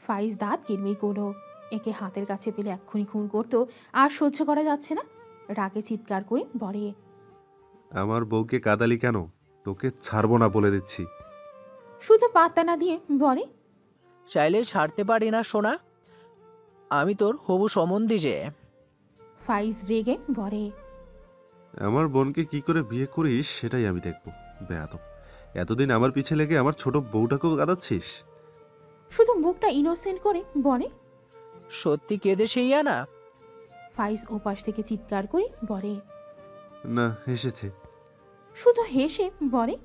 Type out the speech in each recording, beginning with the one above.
ফাইজ দাঁত কিরমির করলো। একে হাতের কাছে পেলে এক্ষুনি খুন করতো, আর সহ্য করা যাচ্ছে না। রাগে চিৎকার করে বলে, আমার বউকে কাদালি কেন? তোকে ছাড়বো না বলে দিচ্ছি। শুধু পাত্তা না দিয়ে বলে, চাইলে ছাড়তে পারি না সোনা, আমি তোর হবু সম্বন্ধী যে। ফাইজ রেগে বলে, আমার বোনকে কি করে বিয়ে করিস সেটাই আমি দেখবো। বেয়াদব, এতদিন আমার পিছে লেগে আমার ছোট বউটাকেও কাঁদাচ্ছিস। শুধু মুখটা ইনোসেন্ট করে বলে। সত্যি কেঁদে সেইয়া না? ফাইজ ওপাশ থেকে চিৎকার করে বলে, না, হেসেছে। শুধু হেসে বলে,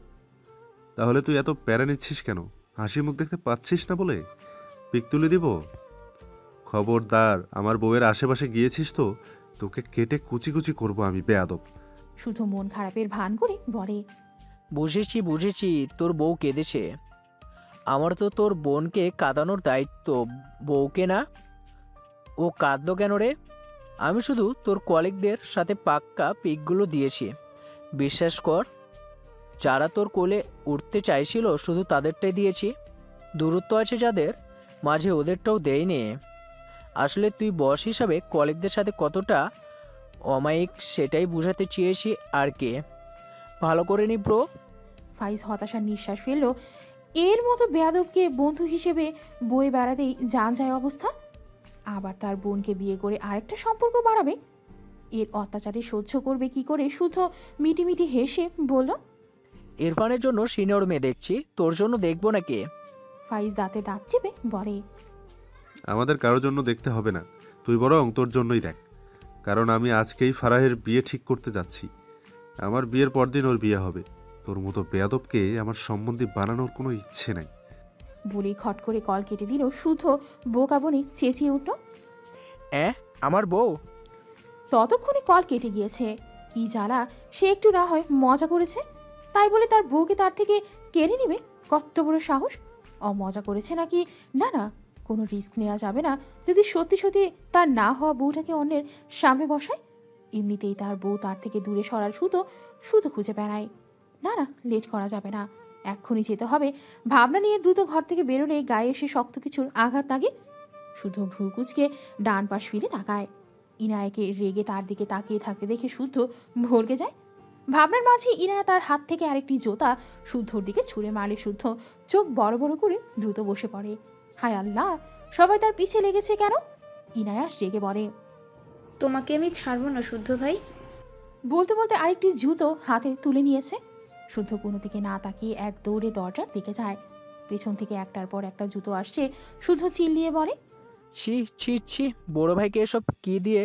তাহলে তুই এত প্যারা নিচ্ছিস কেন? হাসি মুখ দেখতে পাচ্ছিস না বলে পিক তুলে দিব? খবরদার, আমার বউয়ের আশেপাশে গিয়েছিস তো তোকে কেটে কুচি কুচি করবো আমি, বেয়াদব। শুধু মন খারাপের ভান করে বলে, বুঝেছি বুঝেছি, তোর বউ কেঁদেছে। আমার তো তোর বোনকে কাঁদানোর দায়িত্ব, বউকে না। ও কাঁদলো কেন রে? আমি শুধু তোর কলিগদের সাথে পাক্কা পিকগুলো দিয়েছি। বিশ্বাস কর, যারা তোর কোলে উঠতে চাইছিল শুধু তাদেরটাই দিয়েছি। দূরত্ব আছে যাদের মাঝে, ওদেরটাও দেয়নি। আসলে তুই বস হিসাবে কলিগদের সাথে কতটা অমায়িক সেটাই বুঝাতে চেয়েছি আর কি। ভালো করে নি ব্রো। ফাইজ হতাশার নিঃশ্বাস ফেললো। এর মতো বেয়াদবকে বন্ধু হিসেবে বয়ে বেড়াতেই জান যায় অবস্থা। আবার তার বোনকে বিয়ে করে আরেকটা সম্পর্ক বাড়াবে। এর অত্যাচারে সহ্য করবে কি করে? শুধু মিটিমিটি হেসে বলল, ইরফানের জন্য সিনিয়র মেয়ে দেখছি, তোর জন্য দেখবো নাকি? ফাইজ দাঁতে দাঁত চেপে বলে, আমাদের কারোর জন্য দেখতে হবে না, তুই বরং তোর জন্যই দেখ। কারণ আমি আজকেই ফারাহের বিয়ে ঠিক করতে যাচ্ছি। আমার বিয়ের পরদিন ওর বিয়ে হবে। তোর মতো বেয়াদবকে আমার সম্বন্ধী বানানোর কোনো ইচ্ছে নাই। বলি খট করে কল কেটে দিল। শুধু বোকা বনে চেঁচিয়ে উঠল। আমার বউ? ততক্ষণে কল কেটে গিয়েছে। কি জ্বালা! সে একটু না হয় মজা করেছে, তাই বলে তার বউকে তার থেকে কেড়ে নেবে? কত বড় সাহস! মজা করেছে নাকি? না না, কোনো রিস্ক নেওয়া যাবে না। যদি সত্যি সত্যি তার না হওয়া বউটাকে অন্যের সামনে বসায়। এমনিতেই তার বউ তার থেকে দূরে সরার শুধু শুধু খুঁজে বেড়ায়। না না, লেট করা যাবে না, এক্ষুনি যেতে হবে। ভাবনা নিয়ে দ্রুত ঘর থেকে বেরোলে গায়ে এসে শক্ত কিছুর আঘাত লাগে। শুধু ভ্রু কুচকে ডান পাশ ফিরে তাকায়। ইনায়াকে রেগে তার দিকে তাকিয়ে থাকতে দেখে শুদ্ধ ভরকে যায়। ভাবনার মাঝে ইনায়া তার হাত থেকে আরেকটি জোতা শুদ্ধর দিকে ছুঁড়ে মারলে শুদ্ধ চোখ বড় বড় করে দ্রুত বসে পড়ে। হায় আল্লাহ, সবাই তার পিছে লেগেছে কেন? ইনায়া রেগে বলে, তোমাকে আমি ছাড়বো না শুদ্ধ ভাই। বলতে বলতে আরেকটি জুতো হাতে তুলে নিয়েছে। শুদ্ধ কোনো দিকে না তাকিয়ে এক দৌড়ে দরজার দিকে যায়। পেছন থেকে একটার পর একটা জুতো আসছে। শুদ্ধ চিল্লিয়ে বলে, ছি ছি ছি, বড় ভাইকে এসব কি দিয়ে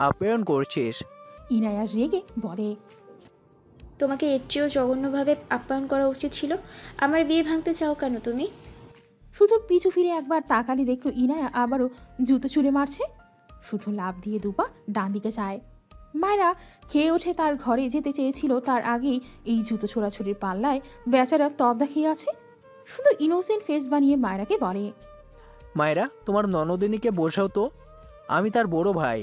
আপ্যায়ন করছিস? ইনায়া রেগে বলে, তোমাকে এর চেয়েও জঘন্যভাবে আপ্যায়ন করা উচিত ছিল। আমার বিয়ে ভাঙতে চাও কেন তুমি? শুধু পিছু ফিরে একবার তাকালি দেখলো ইনায়া আবারও জুতো ছুঁড়ে মারছে। শুধু লাভ দিয়ে দুপা ডান দিকে যায়। মায়েরা খেয়ে ওঠে তার ঘরে যেতে চেয়েছিল, তার আগেই এই জুতো ছোড়াছুড়ির পাল্লায় বেচারা তবদা খেয়ে আছে। শুধু ইনোসেন্ট ফেস বানিয়ে মায়েরাকে বলে, মায়েরা, তোমার ননদিনীকে বোঝাও তো, আমি তার বড় ভাই।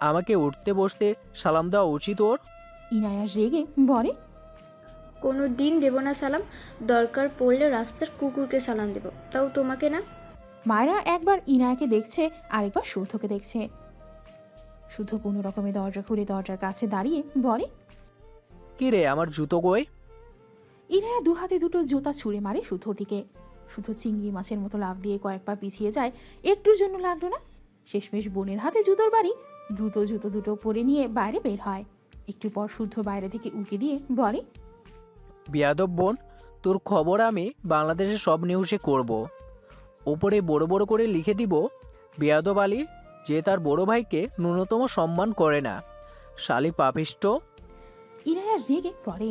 আমাকে উঠতে বসতে সালাম দেওয়া উচিত ওর। ইনায়া রেগে বলে, কোনো দিন দেব না সালাম। দরকার পড়লে রাস্তার কুকুরকে সালাম দেব, তাও তোমাকে না। মায়েরা একবার ইনায়াকে দেখছে, আরেকবার শুদ্ধকে দেখছে। শুধু কোনো রকমে দরজা খুলে দরজার কাছে দাঁড়িয়ে বলে, কি রে, আমার জুতো কই? ইনায়া দু হাতে দুটো জুতা ছুঁড়ে মারে শুদ্ধর দিকে। শুধু চিংড়ি মাছের মতো লাফ দিয়ে কয়েক পা পিছিয়ে যায়, একটুর জন্য লাগলো না। শেষমেশ বোনের হাতে জুতোর বাড়ি। দ্রুত জুতো দুটো পরে নিয়ে বাইরে বের হয়। একটু পর শুদ্ধ বাইরে থেকে উঁকি দিয়ে বলে, বিয়াদব বোন, তোর খবর আমি বাংলাদেশের সব নিউজে করব। ওপরে বড় বড় করে লিখে দিব, বিয়াদব আলী যে তার বড় ভাইকে ন্যূনতম সম্মান করে না, শালি পাপিষ্ট। ইনায়া রেগে পড়ে,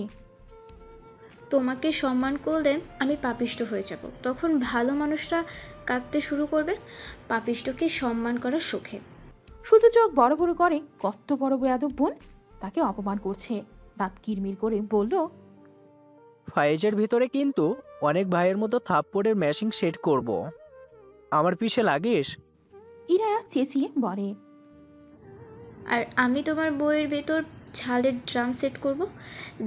তোমাকে সম্মান করলে আমি পাপিষ্ট হয়ে যাব, তখন ভালো মানুষরা কাঁদতে শুরু করবে পাপিষ্টকে সম্মান করার শোকে। শুধু চোখ বড় বড় করে, কত বড় বেয়াদব বোন, তাকে অপমান করছে। দাঁত কিরমির করে বলল, ফাইজের ভিতরে কিন্তু অনেক ভাইয়ের মতো থাপ্পড়ের ম্যাশিং সেট করব। আমার পিছে লাগিস? ইনায়া চেঁচিয়ে বলে, আর আমি তোমার বইয়ের ভেতর ঝালের ড্রাম সেট করব,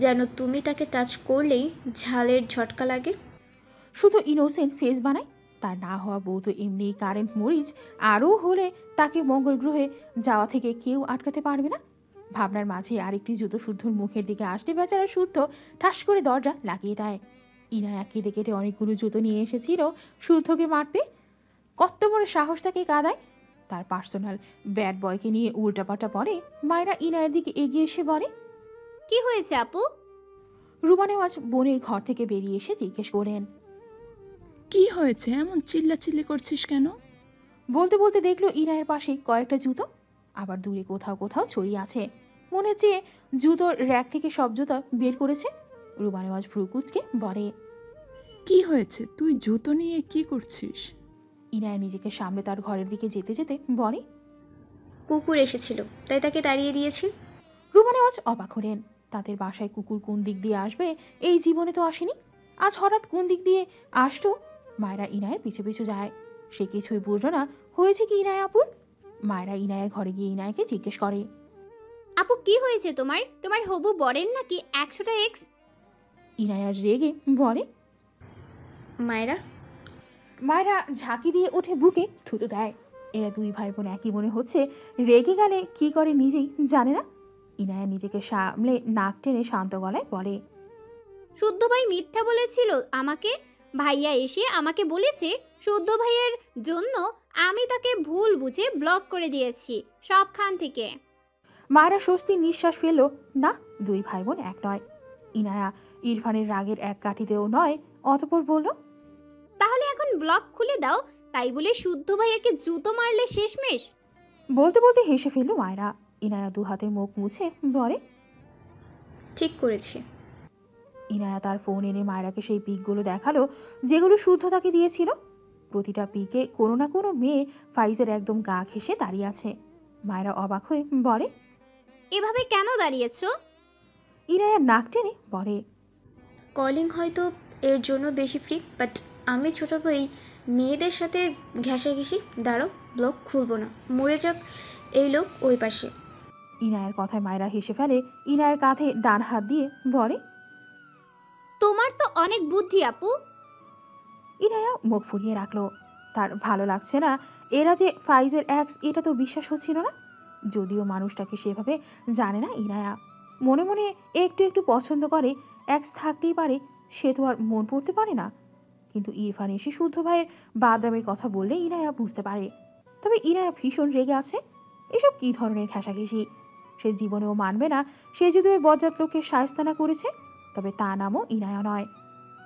যেন তুমি তাকে টাচ করলেই ঝালের ঝটকা লাগে। শুধু ইনোসেন্ট ফেস বানায়। তার না হওয়া বউ তো এমনি কারেন্ট মরিচ, আরও হলে তাকে মঙ্গল গ্রহে যাওয়া থেকে কেউ আটকাতে পারবে না। ভাবনার মাঝে আরেকটি জুতো শুদ্ধর মুখের দিকে আসতে বেচারা শুদ্ধ ঠাস করে দরজা লাগিয়ে দেয়। ইনায়া কেটে কেটে অনেকগুলো জুতো নিয়ে এসেছিল শুদ্ধকে মারতে। কত বড় সাহস তাকে কাঁদায়! তার পার্সোনাল ব্যাড বয়কে নিয়ে উল্টাপাল্টা পরে। মায়েরা ইনায়ের দিকে এগিয়ে এসে বলে, কি হয়েছে আপু? রুমা নেওয়াজ বোনের ঘর থেকে বেরিয়ে এসে জিজ্ঞেস করেন। কি হয়েছে, এমন চিল্লাচিল্লি করছিস কেন? বলতে বলতে দেখলো ইনায়ের পাশে কয়েকটা জুতো, আবার দূরে কোথাও কোথাও ছড়িয়ে আছে। মনে হচ্ছে জুতোর র্যাক থেকে সব জুতো বের করেছে। রুমা নেওয়াজ ভ্রুকুচকে বলে, কি হয়েছে, তুই জুতো নিয়ে কি করছিস? ইনায়া নিজেকে সামনে তার ঘরের দিকে যেতে যেতে বলে, কুকুর এসেছিল তাই তাকে তাড়িয়ে দিয়েছি। রুমা নেওয়াজ অবাক হলেন। তাদের বাসায় কুকুর কোন দিক দিয়ে আসবে এই জীবনে তো আসেনি, আজ হঠাৎ কোন দিক দিয়ে আসতো। মায়েরা ইনায়ের পিছু পিছু যায়। সে কিছুই বুঝলো না হয়েছে কি ইনায় আপুর। মায়েরা ইনায়ের ঘরে গিয়ে ইনায়কে জিজ্ঞেস করে, আপু কি হয়েছে তোমার? তোমার হবু বরেন নাকি 100টা এক্স? ইনায়া রেগে বলে। মায়েরা মায়েরা ঝাঁকি দিয়ে উঠে বুকে থুতু দেয়। এরা দুই ভাই বোন একই মনে হচ্ছে, রেগে গেলে কি করে নিজেই জানে না। ইনায়া নিজেকে সামলে নাক টেনে শান্ত গলায় বলে, শুদ্ধ ভাই মিথ্যা বলেছিল আমাকে। ভাইয়া এসে আমাকে বলেছে শুদ্ধ ভাইয়ের জন্য আমি তাকে ভুল বুঝে ব্লক করে দিয়েছি সবখান থেকে। মায়েরা স্বস্তির নিঃশ্বাস ফেলল। না, দুই ভাই বোন এক নয়। ইনায়া ইরফানের রাগের এক কাঠিতেও নয়। অতঃপর বলল, তাহলে এখন ব্লক খুলে দাও, তাই বলে শুদ্ধ ভাইয়াকে জুতো মারলে শেষমেশ? বলতে বলতে হেসে ফেলল মায়েরা। ইনায়া দু হাতে মুখ মুছে বলে, ঠিক করেছি। ইনায়া তার ফোন এনে মায়েরাকে সেই পিকগুলো দেখালো যেগুলো শুদ্ধ তাকে দিয়েছিল। প্রতিটা পিকে কোনো না কোনো মেয়ে ফাইজের একদম গা ঘেঁষে দাঁড়িয়ে আছে। মায়েরা অবাক হয়ে বলে, এভাবে কেন দাঁড়িয়েছো? ইনায়া নাক টেনে বলে, কলিং হয়তো এর জন্য বেশি ফ্রি, বাট আমি ছোট ভাই মেয়েদের সাথে ঘেঁষাঘেঁষি। দাঁড়াও, ব্লক খুলবো না, মরে যাক এই লোক ওই পাশে। ইনায়ের কথায় মায়েরা হেসে ফেলে। ইনায়ের কাঁধে ডান হাত দিয়ে বলে, তোমার তো অনেক বুদ্ধি আপু। ইনায়া মুখ ফুরিয়ে রাখলো। তার ভালো লাগছে না এরা যে ফাইজের এক্স, এটা তো বিশ্বাস হচ্ছিল না। যদিও মানুষটাকে সেভাবে জানে না ইনায়া, মনে মনে একটু একটু পছন্দ করে। এক্স থাকতেই পারে, সে তো আর মন পড়তে পারে না। কিন্তু ইরফান এসে শুদ্ধ ভাইয়ের বাদরামের কথা বললে ইনায়া বুঝতে পারে। তবে ইনায়া ভীষণ রেগে আছে। এসব কী ধরনের ঘেঁষাঘেঁষি? সে জীবনেও মানবে না সে যদি ওই বজ্জাত লোককে শায়েস্তানা করেছে, তবে তা নামও ইনায়া নয়।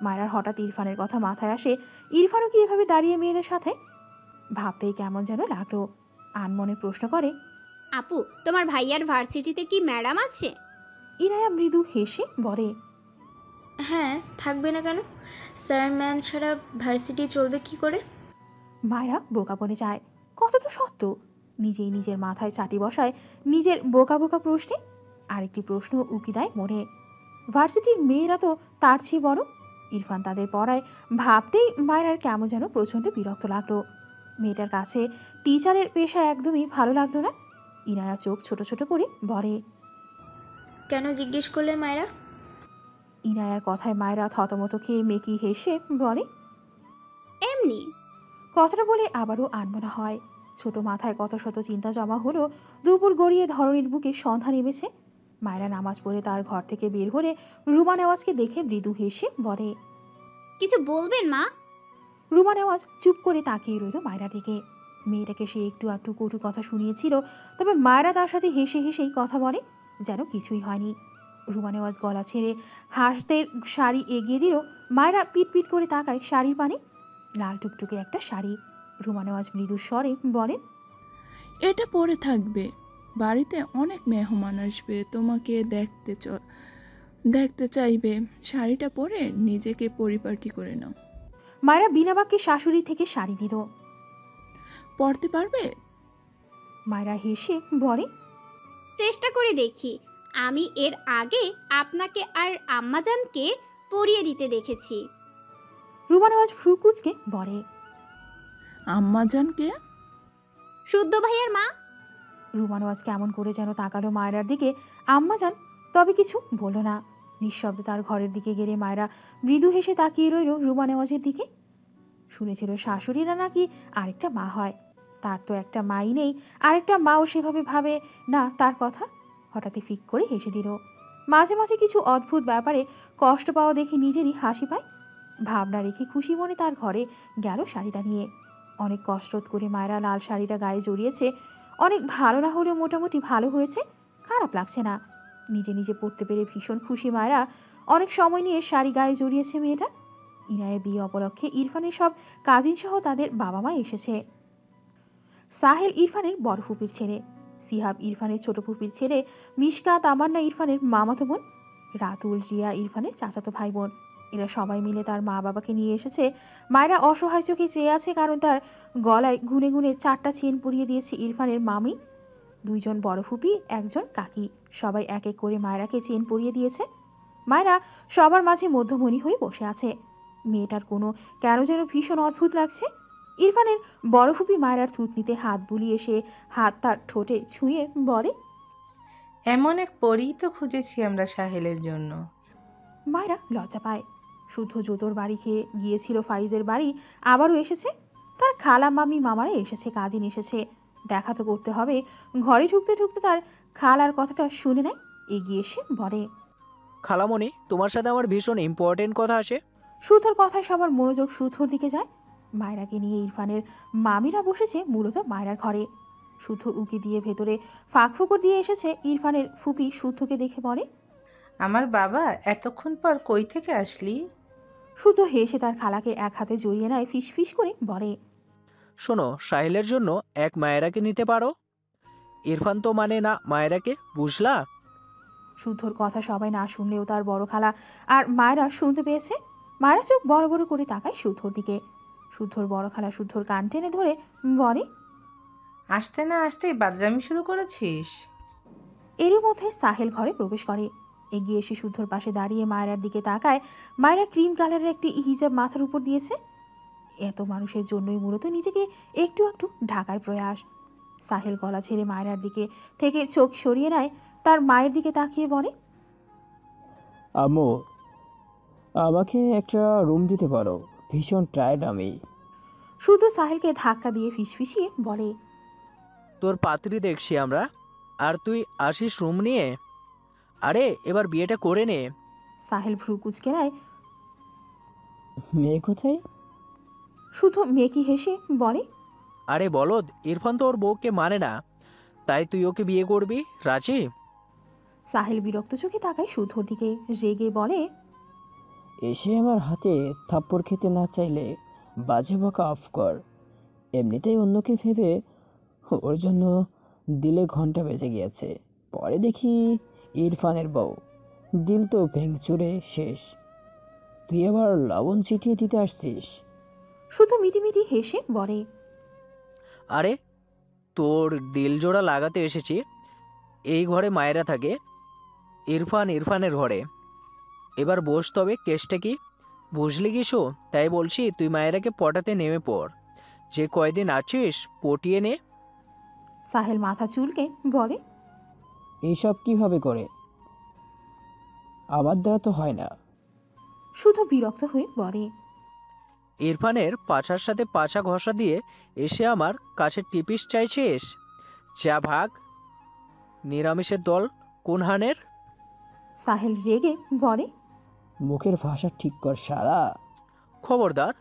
মায়ের হঠাৎ ইরফানের কথা মাথায় আসে। ইরফানও কি এভাবে দাঁড়িয়ে মেয়েদের সাথে? ভাবতেই কেমন যেন লাগলো। আনমনে প্রশ্ন করে, আপু তোমার ভাইয়ার ভার্সিটিতে কি ম্যাডাম আছে? ইনায়া মৃদু হেসে বলে, হ্যাঁ, থাকবে না কেন? স্যার ম্যাম ছাড়া ভার্সিটি চলবে কি করে? মায়েরা বোকা বনে যায়। কত তো সত্য। নিজেই নিজের মাথায় চাটি বসায় নিজের বোকা বোকা প্রশ্নে। আরেকটি প্রশ্ন উকি দেয় মনে, ভার্সিটির মেয়েরা তো তার চেয়ে বড়। ইরফান তাদের পড়ায় ভাবতেই মায়ের কেমন যেন প্রচণ্ড বিরক্ত লাগলো। মেয়েটার কাছে টিচারের পেশা একদমই ভালো লাগলো না। ইনায়া চোখ ছোট ছোট করে বলে, কেন জিজ্ঞেস করলে মায়েরা? ইনায়ার কথায় মায়েরা থতমত খেয়ে মেকি হেসে বলে, এমনি। কথাটা বলে আবারও আনমনা হয়। ছোট মাথায় কত শত চিন্তা জমা হলো। দুপুর গড়িয়ে ধরনীর বুকে সন্ধ্যা নেমেছে। মায়েরা নামাজ পড়ে তার ঘর থেকে বের হলে রুমা নেওয়াজকে দেখে মৃদু হেসে বলে, কিছু বলবেন মা? রুমা নেওয়াজ চুপ করে তাকিয়ে রইল মায়েরা দিকে। মেয়েটাকে সে একটু আধটু কটু কথা শুনিয়েছিল, তবে মায়েরা তার সাথে হেসে হেসেই কথা বলে যেন কিছুই হয়নি। রুমা নেওয়াজ গলা ছেড়ে হাতের শাড়ি এগিয়ে দিল। মায়েরা পিট পিট করে তাকায় শাড়ির পানে। লাল টুকটুকে একটা শাড়ি। রুমা নেওয়াজ মৃদু স্বরে বলেন, এটা পরে থাকবে, বাড়িতে অনেক মেহমান আসবে, তোমাকে দেখতে চাইবে, শাড়িটা পরে নিজেকে পরিপাটি করে নাও। মায়েরা বিনা বাক্যে শাশুড়ি থেকে শাড়ি নিল। পরতে পারবে? মায়েরা হেসে বলে, চেষ্টা করে দেখি। আমি এর আগে আপনাকে আর আম্মাজানকে পরিয়ে দিতে দেখেছি। রুমা নেওয়াজ ভ্রুকুচকে বলে, আম্মাজানকে? শুদ্ধ ভাইয়ের মা। রুমা নেওয়াজ কেমন করে যেন তাকালো মায়েরার দিকে। আম্মা যান, তবে কিছু বলল না। নিঃশব্দে তার ঘরের দিকে গেলে মায়েরা মৃদু হেসে তাকিয়ে রইল রুমা নেওয়াজের দিকে। শুনেছিল শাশুড়িরা নাকি আরেকটা মা হয়। তার তো একটা মাই নেই, আরেকটা মাও সেভাবে ভাবে না তার কথা। হঠাৎই ফিক করে হেসে দিল। মাঝে মাঝে কিছু অদ্ভুত ব্যাপারে কষ্ট পাওয়া দেখে নিজেরই হাসি পায়। ভাবনা রেখে খুশি মনে তার ঘরে গেল শাড়িটা নিয়ে। অনেক কসরত করে মায়েরা লাল শাড়িটা গায়ে জড়িয়েছে। অনেক ভালো না হলেও মোটামুটি ভালো হয়েছে, খারাপ লাগছে না। নিজে নিজে পরতে পেরে ভীষণ খুশি মায়েরা। অনেক সময় নিয়ে শাড়ি গায়ে জড়িয়েছে মেয়েটা। ইনায়ের বিয়ে উপলক্ষে ইরফানের সব কাজিন সহ তাদের বাবা মা এসেছে। সাহেল ইরফানের বড় ফুপির ছেলে, সিহাব ইরফানের ছোট ফুপির ছেলে, মিশকা তামান্না ইরফানের মামাতো বোন, রাতুল রিয়া ইরফানের চাচাতো ভাই বোন। এরা সবাই মিলে তার মা বাবাকে নিয়ে এসেছে। মায়েরা অসহায় চোখে চেয়ে আছে, কারণ তার গলায় গুনে গুনে 4টা চেন পরিয়ে দিয়েছে ইরফানের মামি। 2জন বড় ফুপি, 1জন কাকি, সবাই এক এক করে মায়েরাকে চেন পরিয়ে দিয়েছে। মায়েরা সবার মাঝে মধ্যমণি হয়ে বসে আছে। মেয়েটার কোনো কেন যেন ভীষণ অদ্ভুত লাগছে। ইরফানের বড় ফুপি মায়েরার থুতনিতে হাত বুলিয়ে সে হাত তার ঠোঁটে ছুঁয়ে বলে, এমন এক পরী তো খুঁজেছি আমরা সাহেলের জন্য। মায়েরা লজ্জা পায়। শুদ্ধ জুতোর বাড়ি খেয়ে গিয়েছিল ফাইজের বাড়ি, আবারও এসেছে। তার খালা মামি মামারা এসেছে, কাজিন এসেছে, দেখা তো করতে হবে। ঘরে ঢুকতে ঢুকতে তার খালার কথাটা শুনে নেয়, এগিয়ে এসে বলে, খালামণি, তোমার সাথে আমার ভীষণ ইম্পর্টেন্ট কথা আছে। শুদ্ধর কথায় সবার মনোযোগ শুদ্ধর দিকে যায়। মায়রাকে নিয়ে ইরফানের মামিরা বসেছে মূলত মায়রার ঘরে। শুদ্ধ উকি দিয়ে ভেতরে ফাঁক ফোকর দিয়ে এসেছে। ইরফানের ফুপি শুদ্ধকে দেখে বলে, আমার বাবা, এতক্ষণ পর কই থেকে আসলি? শুদ্ধ হেসে তার খালাকে এক হাতে জড়িয়ে নেয়, ফিস ফিস করে বলে, শোনো, সাহিলের জন্য এক মায়েরাকে নিতে পারো। ইরফান তো মানে না মায়েরাকে, বুঝলা? শুদ্ধর কথা সবাই না শুনলেও তার বড় খালা আর মায়েরা শুনতে পেয়েছে। মায়েরা চোখ বড় বড় করে তাকায় শুদ্ধর দিকে। শুদ্ধর বড় খালা শুদ্ধর কান টেনে ধরে বলে, আসতে না আসতেই বাদরামি শুরু করেছিস? এরই মধ্যে সাহেল ঘরে প্রবেশ করে। এগিয়ে এসে শুদ্ধর পাশে দাঁড়িয়ে মায়েরার দিকে তাকায়। মায়েরা ক্রিম কালারের একটি হিজাব মাথার উপর দিয়েছে। এত মানুষের জন্যই মূলত নিজেকে একটু একটু ঢাকার প্রয়াস। সাহেল গলা ছেড়ে মায়েরার দিকে থেকে চোখ সরিয়ে নেয়, তার মায়ের দিকে তাকিয়ে বলে, আম্মু, আমাকে একটা রুম দিতে পারো, ভীষণ টায়ার্ড আমি। শুধু সাহেলকে ধাক্কা দিয়ে ফিসফিসিয়ে বলে, তোর পাত্রী দেখছি আমরা, আর তুই আসিস রুম নিয়ে? আরে এবার বিয়েটা করে নে। সাহেল ভ্রু কুচকে নেয়। মেয়ে কোথায়? শুধু মেকি হেসে বলে, আরে বলদ, ইরফান তো ওর বউকে মানে না, তাই তুই ওকে বিয়ে করবি, রাজি? সাহেল বিরক্ত চোখে তাকায় শুদ্ধর দিকে, রেগে বলে, এসে আমার হাতে থাপ্পড় খেতে না চাইলে বাজে বকা অফ কর। এমনিতেই অন্যকে ভেবে ওর জন্য দিলে ঘন্টা বেজে গিয়েছে, পরে দেখি ইরফানের বউ, দিল তো ভেঙচুরে শেষ। তুই আবার লবণ ছিটিয়ে দিতে আসছিস? শুধু মিটিমিটি হেসে বলে, আরে তোর দিল জোড়া লাগাতে এসেছি। এই ঘরে মায়েরা থাকে, ইরফানের ঘরে। এবার বস, তবে কেসটা কি বুঝলি কিছু? তাই বলছি তুই মায়েরাকে পটাতে নেমে পড়, যে কয়দিন আছিস পটিয়ে নে। সাহেল মাথা চুলকে বলে, এইসব কিভাবে করে? আমার দ্বারা তো হয় না। শুধু বিরক্ত হয়ে বলে, ইরফানের পাছার সাথে পাছা ঘষা দিয়ে এসে আমার কাছে টিপিস চাইছিস? যা ভাগ, নিরামিষের দল কোন হানের। সাহেল রেগে বলে, মুখের ভাষা ঠিক কর শালা। খবরদার,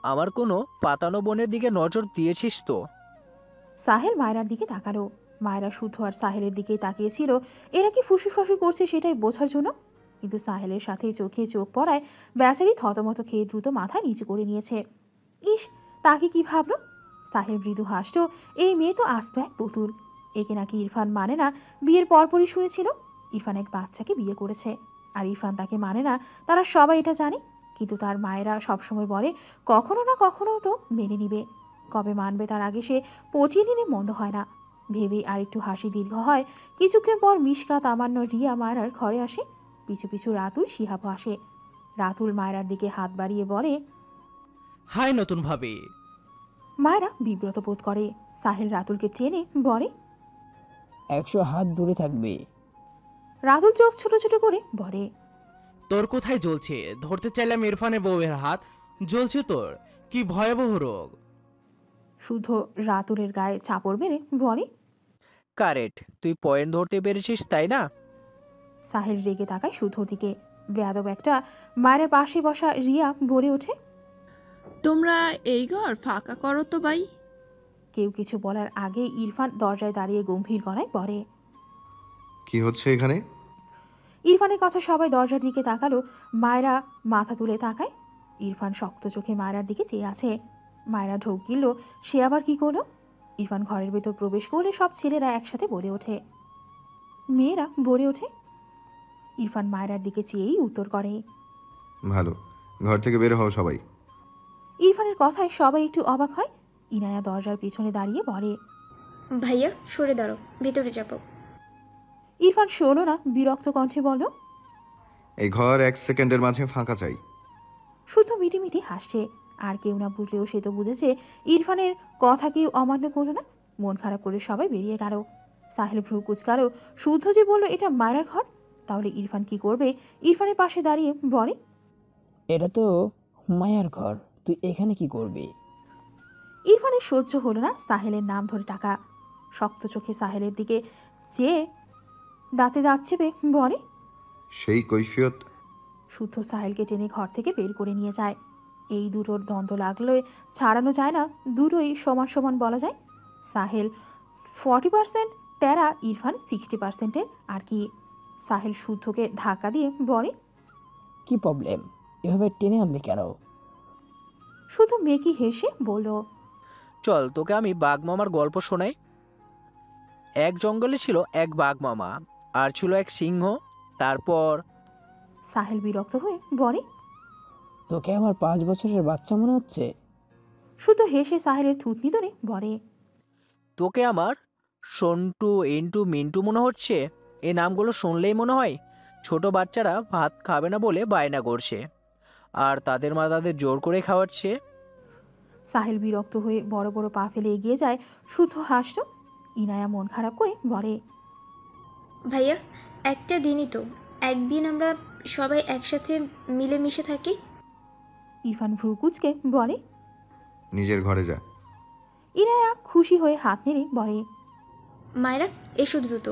আমার কোনো পাতানো বোনের দিকে নজর দিয়েছিস তো? সাহেল মায়রার দিকে তাকালো। মায়রা শুদ্ধ আর সাহেলের দিকেই তাকিয়েছিল, এরা কি ফুসুর ফাসুর করছে সেটাই বোঝার জন্য। কিন্তু সাহেলের সাথে চোখে চোখ পড়ায় বেচারি থতমত খেয়ে দ্রুত মাথা নিচু করে নিয়েছে। ইস, তাকে কি ভাবলো? সাহেল মৃদু হাসল, এই মেয়ে তো আস্ত এক পুতুল। একে নাকি ইরফান মানে না। বিয়ের পরপরই শুনেছিল ইরফান এক বাচ্চাকে বিয়ে করেছে, আর ইরফান তাকে মানে না। তারা সবাই এটা জানে, কিন্তু তার মায়েরা সবসময় বলে কখনো না কখনো তো মেনে নিবে। কবে মানবে তার আগে সে পটিয়ে নিলে মন্দ হয় না। ভেবেই আর একটু হাসি দীর্ঘ হয়। কিছুক্ষণ পর মিশকা তামান্য রিয়া মায়রার ঘরে আসে। পিছু পিছু রাতুল শিহাবও আসে। রাতুল মায়রার দিকে হাত বাড়িয়ে বলে, হাই নতুন ভাবি। মায়রা বিব্রত বোধ করে। সাহেল রাতুলকে টেনে বলে, 100 হাত দূরে থাকবে। রাতুল চোখ ছোট ছোট করে বলে, তোর কোথায় জ্বলছে? ধরতে চাইলাম ইরফানের বউয়ের হাত, জ্বলছে তোর। কি ভয়াবহ রোগ! শুদ্ধ রাতুরের গায়ে চাপড় মেরে বলে। কারেক্ট, তুই পয়েন্ট ধরতে পেরেছিস তাই না? সাহেল রেগে তাকায় শুদ্ধর দিকে। বেয়াদব একটা। মায়ের পাশে বসা রিয়া বলে ওঠে। তোমরা এই ঘর ফাঁকা করো তো ভাই। কেউ কিছু বলার আগে ইরফান দরজায় দাঁড়িয়ে গম্ভীর গলায় বলে। কি হচ্ছে এখানে? ইরফানের কথা সবাই দরজার দিকে তাকালো। মায়েরা মাথা তুলে তাকায়। ইরফান শক্ত চোখে মায়েরার দিকে চেয়ে আছে। মায়েরা ঢোক গিলল, সে আবার কি করলো? ইরফান ঘরের ভেতর প্রবেশ করলে সব ছেলেরা একসাথে বলে ওঠে। মেয়েরা বলে ওঠে। ইরফান মায়েরার দিকে চেয়েই উত্তর করে। ভালো, ঘর থেকে বের হও সবাই। ইরফানের কথায় সবাই একটু অবাক হয়। ইনায়া দরজার পিছনে দাঁড়িয়ে বলে। ভাইয়া সরে দাঁড়াও, ভেতরে যাবো। ইরফান শোনো না, বিরক্ত কণ্ঠে বলল। এই ঘর 1 সেকেন্ডের মাঝে ফাঁকা চাই। শুধু মিটিমিটি হাসছে। আর কেউ না বুঝলেও সে তো বুঝেছে ইরফানের কথা কেউ অমান্য করলো না। মন খারাপ করে সবাই বেরিয়ে গেল। সাহেল ভ্রু কুচকাল। শুদ্ধ যে বলল এটা মায়ের ঘর, তাহলে ইরফান কি করবে? ইরফানের পাশে দাঁড়িয়ে বলে। এটা তো মায়ার ঘর, তুই এখানে কি করবি? ইরফানের সহ্য হলো না সাহেলের নাম ধরে টাকা। শক্ত চোখে সাহেলের দিকে চেয়ে দাঁতে দাঁত চেপে বলে। সেই কৈফিয়ত? শুদ্ধ সাহেলকে টেনে ঘর থেকে বের করে নিয়ে যায়। এই দুটোর দ্বন্দ্ব লাগলে ছাড়ানো যায় না। দুটোই সমান সমান বলা যায়। সাহেল 40% তেরা, ইরফান 60%-এর আর কি। সাহেল শুদ্ধকে ধাক্কা দিয়ে বলে। কি প্রবলেম? এভাবে টেনে আনলি কেন? শুধু মেকি হেসে বলল। চল তোকে আমি বাঘমামার গল্প শোনাই। এক জঙ্গলে ছিল এক বাঘমামা, আর ছিল এক সিংহ। তারপর সাহেল বিরক্ত হয়ে বলে। তোকে আমার 5 বছরের বাচ্চা মনে হচ্ছে? শুধু হেসে সাহেলের থুতনি ধরে বলে। তোকে আমার সন্টু, ইন্টু, মিন্টু মনে হচ্ছে? এই নামগুলো শুনলেই মনে হয় ছোট বাচ্চারা ভাত খাবে না বলে বায়না করছে, আর তাদের মা তাদের জোর করে খাওয়াচ্ছে। সাহেল বিরক্ত হয়ে বড় বড় পা ফেলে এগিয়ে যায়। শুদ্ধ হাসল। ইনায়া মন খারাপ করে বলে। ভাইয়া একটা দিনই তো, একদিন আমরা সবাই একসাথে মিলেমিশে থাকি। ইরফান ভ্রু কুচকে বলে। নিজের ঘরে যা। ইনায়া খুশি হয়ে হাত নেড়ে বলে। মায়েরা এসো দ্রুত।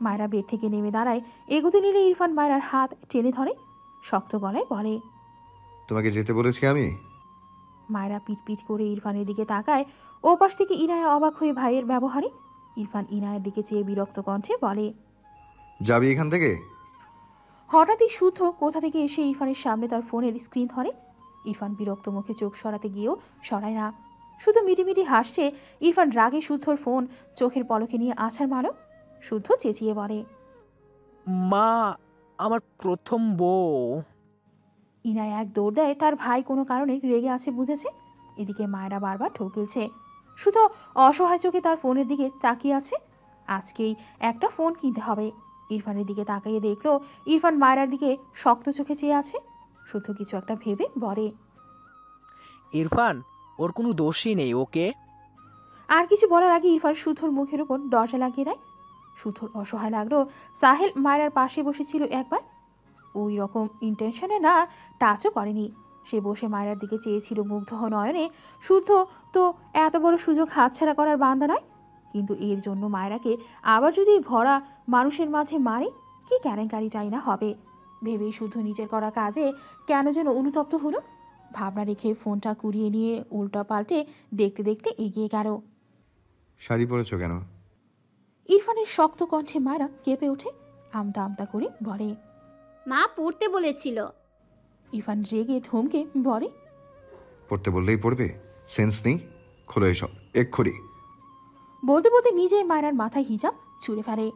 মায়েরা বেড থেকে নেমে দাঁড়ায়। এগোতে নিলে ইরফান মায়েরার হাত টেনে ধরে। শক্ত গলায় বলে। তোমাকে যেতে বলেছি আমি? মায়েরা পিট করে ইরফানের দিকে তাকায়। ওপাশ থেকে ইনায়া অবাক হয়ে ভাইয়ের ব্যবহারে। ইরফান ইনায়ের দিকে চেয়ে বিরক্ত কণ্ঠে বলে। যাবি এখান থেকে? হঠাৎই শুদ্ধ কোথা থেকে এসে ইরফানের সামনে তার ফোনের স্ক্রিন ধরে। ইরফান বিরক্ত মুখে চোখ সরাতে গিয়েও সরায় না। শুধু মিটিমিটি হাসছে। ইরফান রাগে শুদ্ধর ফোন চোখের পলকে নিয়ে আছাড় মারল। শুদ্ধ চেঁচিয়ে বলে। মা, আমার প্রথম বউ। ইনায় এক দৌড় দেয়। তার ভাই কোনো কারণে রেগে আছে বুঝেছে। এদিকে মায়েরা বারবার ঠকেলছে। শুধু অসহায় চোখে তার ফোনের দিকে তাকিয়ে আছে। আজকেই একটা ফোন কিনতে হবে। ইরফানের দিকে তাকিয়ে দেখলো ইরফান মায়েরার দিকে শক্ত চোখে চেয়ে আছে। শুধু কিছু একটা ভেবে বলে। ইরফান, ওর কোনো দোষই নেই। ওকে। আর কিছু বলার আগে ইরফান শুধুর মুখের ওপর দরজা লাগিয়ে দেয়। শুধুর অসহায় লাগলো। সাহেল মায়েরার পাশে বসেছিল একবার। ওই রকম ইন্টেনশনে না, টাচও করেনি। সে বসে মায়েরার দিকে চেয়েছিল মুগ্ধ নয়নে। শুদ্ধ তো এত বড় সুযোগ হাতছাড়া করার বান্দা নয়। কিন্তু এর জন্য মায়েরাকে আবার যদি ভরা মানুষের মাঝে মারে, কি কেলেঙ্কারিটাই না হবে ভেবেই শুধু নিজের করা কাজে কেন যেন অনুতপ্ত হলো। ভাবনা রেখে ফোনটা কুড়িয়ে নিয়ে উল্টা পাল্টে দেখতে দেখতে এগিয়ে গেল। শাড়ি পরেছো কেন? ইরফানের শক্ত কণ্ঠে মায়েরা কেঁপে ওঠে। আমতা আমতা করে বলে। মা পড়তে বলেছিল। ইরফান রেগে ধমকে বলে। পড়তে বললেই পড়বে? সেন্স নেই? খোলো এসব এক্ষুনি। বলতে বলতে নিজে মায়েরার মাথায় হিজাব ছুঁড়ে ফেলে।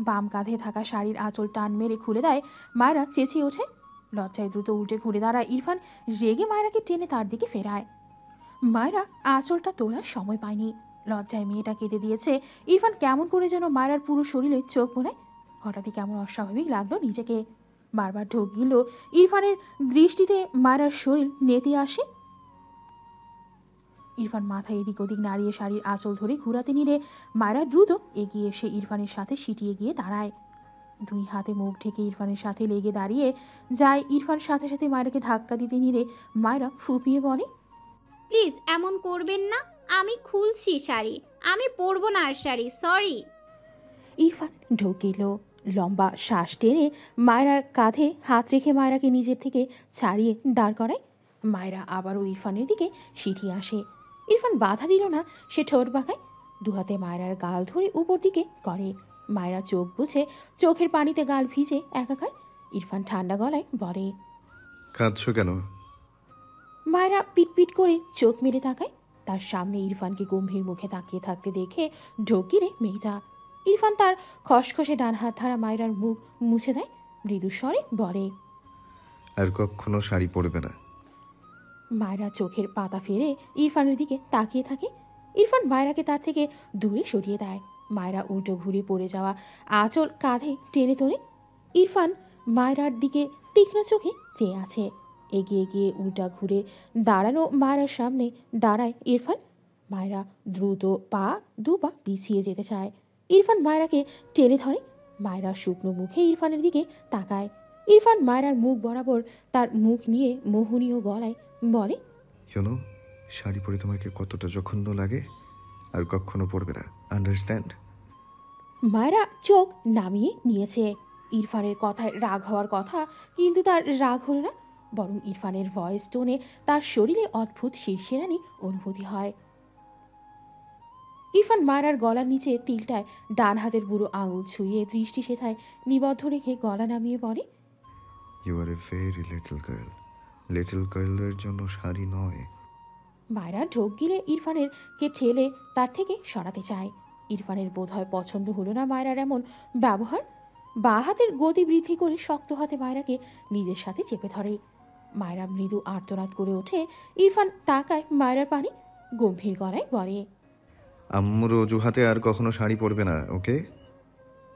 বাম কাঁধে থাকা শাড়ির আঁচল টান মেরে খুলে দেয়। মায়েরা চেঁচিয়ে ওঠে। লজ্জায় দ্রুত উল্টে ঘুরে দাঁড়ায়। ইরফান রেগে মায়েরাকে টেনে তার দিকে ফেরায়। মায়েরা আঁচলটা তোলার সময় পায়নি। লজ্জায় মেয়েটা কেটে দিয়েছে। ইরফান কেমন করে যেন মায়েরার পুরো শরীরে চোখ বোলায়। হঠাৎই কেমন অস্বাভাবিক লাগলো নিজেকে। বারবার ঢোক গিলল। ইরফানের দৃষ্টিতে মায়েরার শরীর নেতিয়ে আসে। ইরফান মাথা এদিক ওদিক নাড়িয়ে শাড়ির আঁচল ধরে ঘুরাতে নিলে মায়েরা দ্রুত এগিয়ে এসে ইরফানের সাথে সিটিয়ে গিয়ে দাঁড়ায়। দুই হাতে মুখ ঢেকে ইরফানের সাথে লেগে দাঁড়িয়ে যায়। ইরফান সাথে সাথে মায়েরাকে ধাক্কা দিতে নিলে মায়েরা ফুপিয়ে বলে। প্লিজ এমন করবেন না। আমি খুলছি শাড়ি, আমি পরবো না আর শাড়ি, সরি। ইরফান ঢোকিল, লম্বা শ্বাস টেনে মায়রার কাঁধে হাত রেখে মায়রাকে নিজের থেকে ছাড়িয়ে দাঁড় করায়। মায়রা আবারও ইরফানের দিকে সিটিয়ে আসে। ইরফান বাধা দিল না, সে ঠোঁট বাঁকায়, দুহাতে মায়রার গাল ধরে উপর দিকে করে। মায়রা চোখ বুঝে, চোখের পানিতে গাল ভিজে একাকার। ইরফান ঠান্ডা গলায় বলে, কাঁদছো কেন? মায়রা পিটপিট করে চোখ মেলে তাকায়। তার সামনে ইরফানকে গম্ভীর মুখে তাকিয়ে থাকতে দেখে ঢোক গিলে মেয়েটা। ইরফান তার খসখসে ডান হাত ধারা মায়রার মুখ মুছে দেয়, মৃদু স্বরে বলে, আর কখনো শাড়ি পরবে না। মায়রা চোখের পাতা ফেরে ইরফানের দিকে তাকিয়ে থাকে। ইরফান মায়রাকে তার থেকে দূরে সরিয়ে দেয়। মায়রা উল্টো ঘুরে পড়ে যাওয়া আঁচল কাঁধে টেনে তোলে। ইরফান মায়রার দিকে তীক্ষ্ণ চোখে চেয়ে আছে। এগিয়ে গিয়ে উল্টা ঘুরে দাঁড়ানো মায়রার সামনে দাঁড়ায় ইরফান। মায়রা দ্রুত দু পা পিছিয়ে যেতে চায়। ইরফান মায়রাকে টেনে ধরে। মায়রা শুকনো মুখে ইরফানের দিকে তাকায়। ইরফান মায়রার মুখ বরাবর তার মুখ নিয়ে মোহনীয় গলায় বলে, ইউনো, শাড়ি পরে তোমাকে কতটা জঘন্য লাগে, আর কখনো পরবে না, আন্ডারস্ট্যান্ড? মায়রা চোখ নামিয়ে নিয়েছে। ইরফানের কথায় রাগ হওয়ার কথা, কিন্তু তার রাগ হলো না, বরং ইরফানের ভয়েস টোনে তার শরীরে অদ্ভুত শিরশিরানি অনুভূতি হয়। ইরফান মায়রার গলার নিচে তিলটায় ডান হাতের বুড়ো আঙুল ছুঁয়ে দৃষ্টি সেথায় নিবদ্ধ রেখে গলা নামিয়ে বলে, you are a very little গার্লের জন্য শাড়ি নয়। মায়রা ঢোক গিলে ইরফানের কে ঠেলে তার থেকে সরাতে চায়। ইরফানের বোধহয় পছন্দ হলো না মায়রার এমন ব্যবহার। বাঁ হাতের গতি বৃদ্ধি করে শক্ত হাতে মায়রাকে নিজের সাথে চেপে ধরে। মায়রা মৃদু আর্তনাদ করে ওঠে। ইরফান তাকায় মায়রার পানে, গম্ভীর গলায় বলে, আম্মুর অজুহাতে আর কখনো শাড়ি পরবে না, ওকে?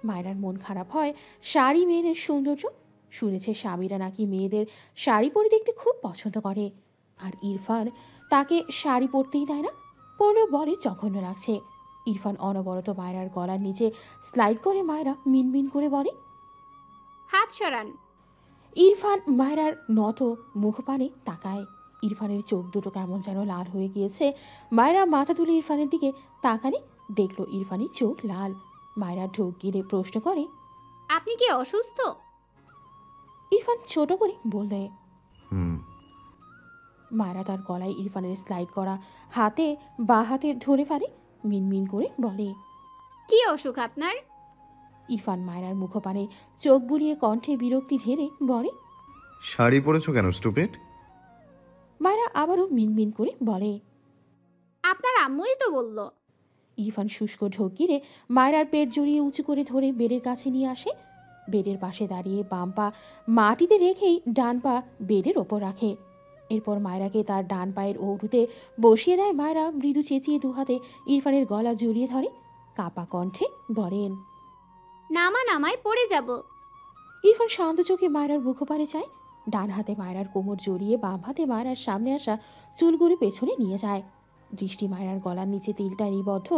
মায়রার মন খারাপ হয়। শাড়ি মেয়েদের সৌন্দর্য, শুনেছে স্বামীরা নাকি মেয়েদের শাড়ি পরে দেখতে খুব পছন্দ করে, আর ইরফান তাকে শাড়ি পরতেই দেয় না, পরলেও বলে জঘন্য লাগছে। ইরফান অনবরত মায়রার গলার নিচে স্লাইড করে। মায়রা মিনমিন করে বলে, হাত সরান। ইরফান মায়রার নত মুখপানে তাকায়। ইরফানের চোখ দুটো কেমন যেন লাল হয়ে গিয়েছে। মায়রা মাথা তুলে ইরফানের দিকে তাকালে দেখলো ইরফানের চোখ লাল। মায়রা ঢোক গিলে প্রশ্ন করে, আপনি কি অসুস্থ? ইরফান ছোট করে বললে। হুম। মায়রা তার গলায় ইরফানের স্লাইড করা হাতে বাঁ হাতে ধরে ফেলে, মিনমিন করে বলে, কি অসুখ আপনার? ইরফান মায়রার মুখপানে চোখ বুলিয়ে কণ্ঠে বিরক্তি ঢেলে বলে, শাড়ি পরেছো কেন, স্টুপিড? মায়রা আবারও মিনমিন করে বলে, আপনার আম্মুই তো বলল। ইরফান শুষ্ক ঢোক গিলে মায়রার পেট জড়িয়ে উঁচু করে ধরে বেডের কাছে নিয়ে আসে। বেডের পাশে দাঁড়িয়ে বাম পা মাটিতে রেখেই ডান পা বেডের ওপর রাখে। এরপর মায়রাকে তার ডান পায়ের ওড়ুতে বসিয়ে দেয়। মায়রা মৃদু চেঁচিয়ে দুহাতে ইরফানের গলা জড়িয়ে ধরে, কাপা কণ্ঠে বলেন, নামায় পড়ে যাব। ইরফান শান্ত চোখে মায়রার মুখপানে চায়। ডান হাতে মায়রার কোমর জড়িয়ে বাম হাতে মায়রার সামনে আসা চুলগুলো পেছনে নিয়ে যায়। দৃষ্টি মায়রার গলার নিচে তিলটা নিবদ্ধ।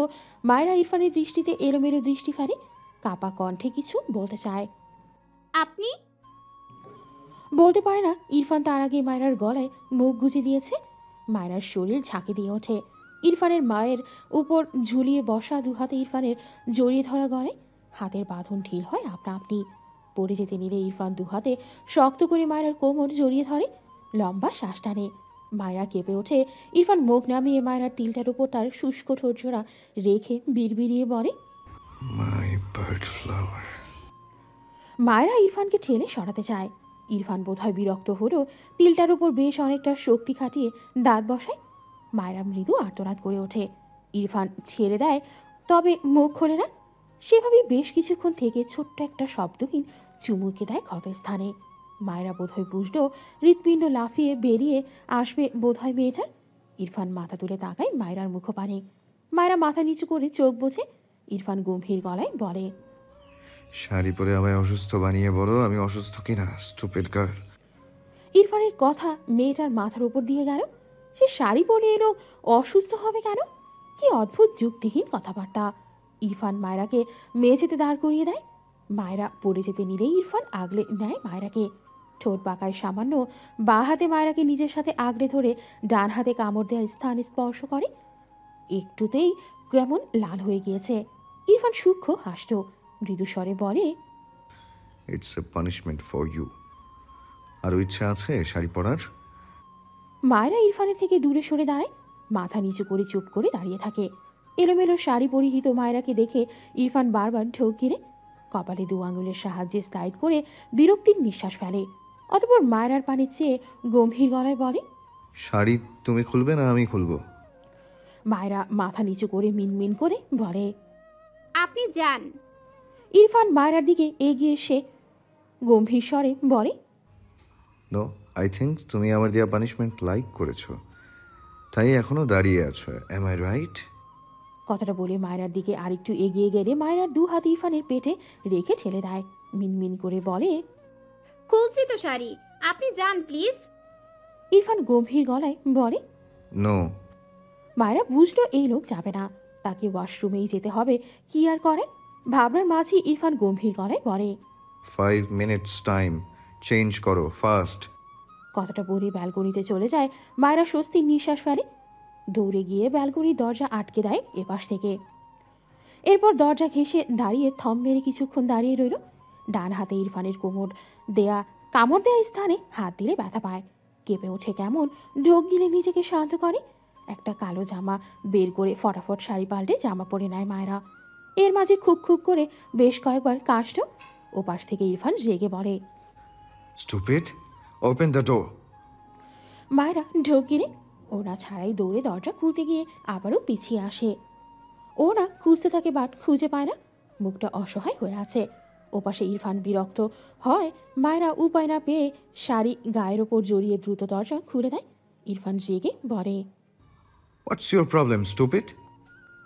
মায়রা ইরফানের দৃষ্টিতে এলোমেলো দৃষ্টি ফেলে, কাপা কণ্ঠে কিছু বলতে চায়। আপনি? বলতে পারে না। ইরফান তার আগে মায়রার গলায় মুখ গুজে দিয়েছে। মায়রার শরীর ঝাঁকে দিয়ে ওঠে। ইরফানের মায়ের উপর ঝুলিয়ে বসা দুহাতে ইরফানের জড়িয়ে ধরা গলায় হাতের বাঁধন ঢিল হয় আপনা আপনি। পড়ে যেতে নিলে ইরফান দুহাতে শক্ত করে মায়রার কোমর জড়িয়ে ধরে, লম্বা শ্বাস টানে। মায়রা কেঁপে ওঠে। ইরফান মুখ নামিয়ে মায়রার তিলটার উপর তার শুষ্ক ঠোঁটজোড়া রেখে বিড়বিড়িয়ে বলে, মাই বার্ড ফ্লাওয়ার। মায়রা ইরফানকে ঠেলে সরাতে চায়। ইরফান বোধহয় বিরক্ত হলেও তিলটার উপর বেশ অনেকটা শক্তি খাটিয়ে দাঁত বসায়। মায়রা মৃদু আর্তনাদ করে ওঠে। ইরফান ছেড়ে দেয়, তবে মুখ খোলে না। সেভাবেই বেশ কিছুক্ষণ থেকে ছোট্ট একটা শব্দহীন চুমুকে দেয় ক্ষতস্থানে। মায়রা বোধহয় বুঝলো হৃৎপিণ্ড লাফিয়ে বেরিয়ে আসবে বোধহয় মেয়েটার। ইরফান মাথা তুলে তাকায় মায়রার মুখপানে। মায়রা মাথা নিচু করে চোখ বোঝে। ইরফান গম্ভীর গলায় বলে, শাড়ি পরে আমায় অসুস্থ বানিয়ে বলো আমি অসুস্থ কিনা, স্টুপিড গার্ল। ইরফানের কথা মেয়েটার মাথার উপর দিয়ে গেল। সে শাড়ি পরে এলো, অসুস্থ হবে কেন? কি অদ্ভুত যুক্তিহীন কথাবার্তা। ইরফান মায়রাকে মেঝেতে দাঁড় করিয়ে দেয়। মায়রা পড়ে যেতে নিলেই ইরফান আগলে নেয় মায়রাকে। ঠোঁট বাঁকায় সামান্য, বাঁ হাতে মায়রাকে নিজের সাথে আগড়ে ধরে ডান হাতে কামড় দেওয়া স্থান স্পর্শ করে। একটুতেই কেমন লাল হয়ে গিয়েছে। ইরফান সূক্ষ্ম হাসত, মৃদু স্বরে বলে, it's a punishment for you. আরও ইচ্ছা আছে শাড়ি পরার? মায়রা ইরফানের থেকে দূরে সরে দাঁড়ায়, মাথা নিচু করে চুপ করে দাঁড়িয়ে থাকে। এলোমেলো শাড়ি পরিহিত মায়রাকে দেখে ইরফান বারবার ঢোক গিরে কপালে 2 আঙুলের সাহায্যে স্লাইড করে বিরক্তির নিঃশ্বাস ফেলে। অতঃপর মায়রার পানে চেয়ে গম্ভীর গলায় বলে, শাড়ি তুমি খুলবে না আমি খুলবো? মায়রা মাথা নিচু করে মিনমিন করে বলে, আপনি যান। ইরফান মায়রার দিকে এগিয়ে এসে গম্ভীর স্বরে বলে, নো, আই থিঙ্ক তুমি আমার দেওয়া পানিশমেন্ট লাইক করেছো, তাই এখনো দাঁড়িয়ে আছো। Am I right? কথাটা বলে মায়রার দিকে আরেকটু এগিয়ে গেলে মায়রার 2 হাত ইরফানের পেটে রেখে ঠেলে দেয়। মিনমিন করে বলে, খুলছি তো শাড়ি, আপনি যান প্লিজ। ইরফান গম্ভীর গলায় বলে। নো। মায়রা বুঝলো এই লোক যাবে না, তাকে ওয়াশরুমেই যেতে হবে, কি আর করে। ভাবনার মাঝে ইরফান গম্ভীর গলায় বলে, 5 মিনিটস টাইম, চেঞ্জ করো ফাস্ট। কথাটা বলে ব্যালকনিতে চলে যায়। মায়রা স্বস্তির নিঃশ্বাস ফেলে, দৌড়ে গিয়ে ব্যালকনির দরজা আটকে দেয় এপাশ থেকে। এরপর দরজা ঘেঁষে দাঁড়িয়ে থম মেরে কিছুক্ষণ দাঁড়িয়ে রইল। ডান হাতে ইরফানের কামড় দেয়া স্থানে হাত দিলে ব্যথা পায়, কেঁপে ওঠে কেমন, ঢোক গিলে নিজেকে শান্ত করে। একটা কালো জামা বের করে ফটাফট শাড়ি পাল্টে জামা পরে নেয় মায়রা। এর মাঝে খুব খুব করে বেশ কয়েকবার কাশল। ওপাশ থেকে ইরফান রেগে বলে, স্টুপিড, ওপেন দ্য ডোর। মায়রা ঢোক গিলে ওরা ছাড়াই দৌড়ে দরজা খুলতে গিয়ে আবারও পিছিয়ে আসে। ওরা খুঁজতে থাকে বাট খুঁজে পায় না, মুখটা অসহায় হয়ে আছে। ওপাশে ইরফান বিরক্ত হয়। মায়রা উপায় না পেয়ে শাড়ি গায়ের ওপর জড়িয়ে দ্রুত দরজা খুলে দেয়। ইরফান রেগে বলে, হোয়াটস ইউর প্রবলেম স্টুপিড?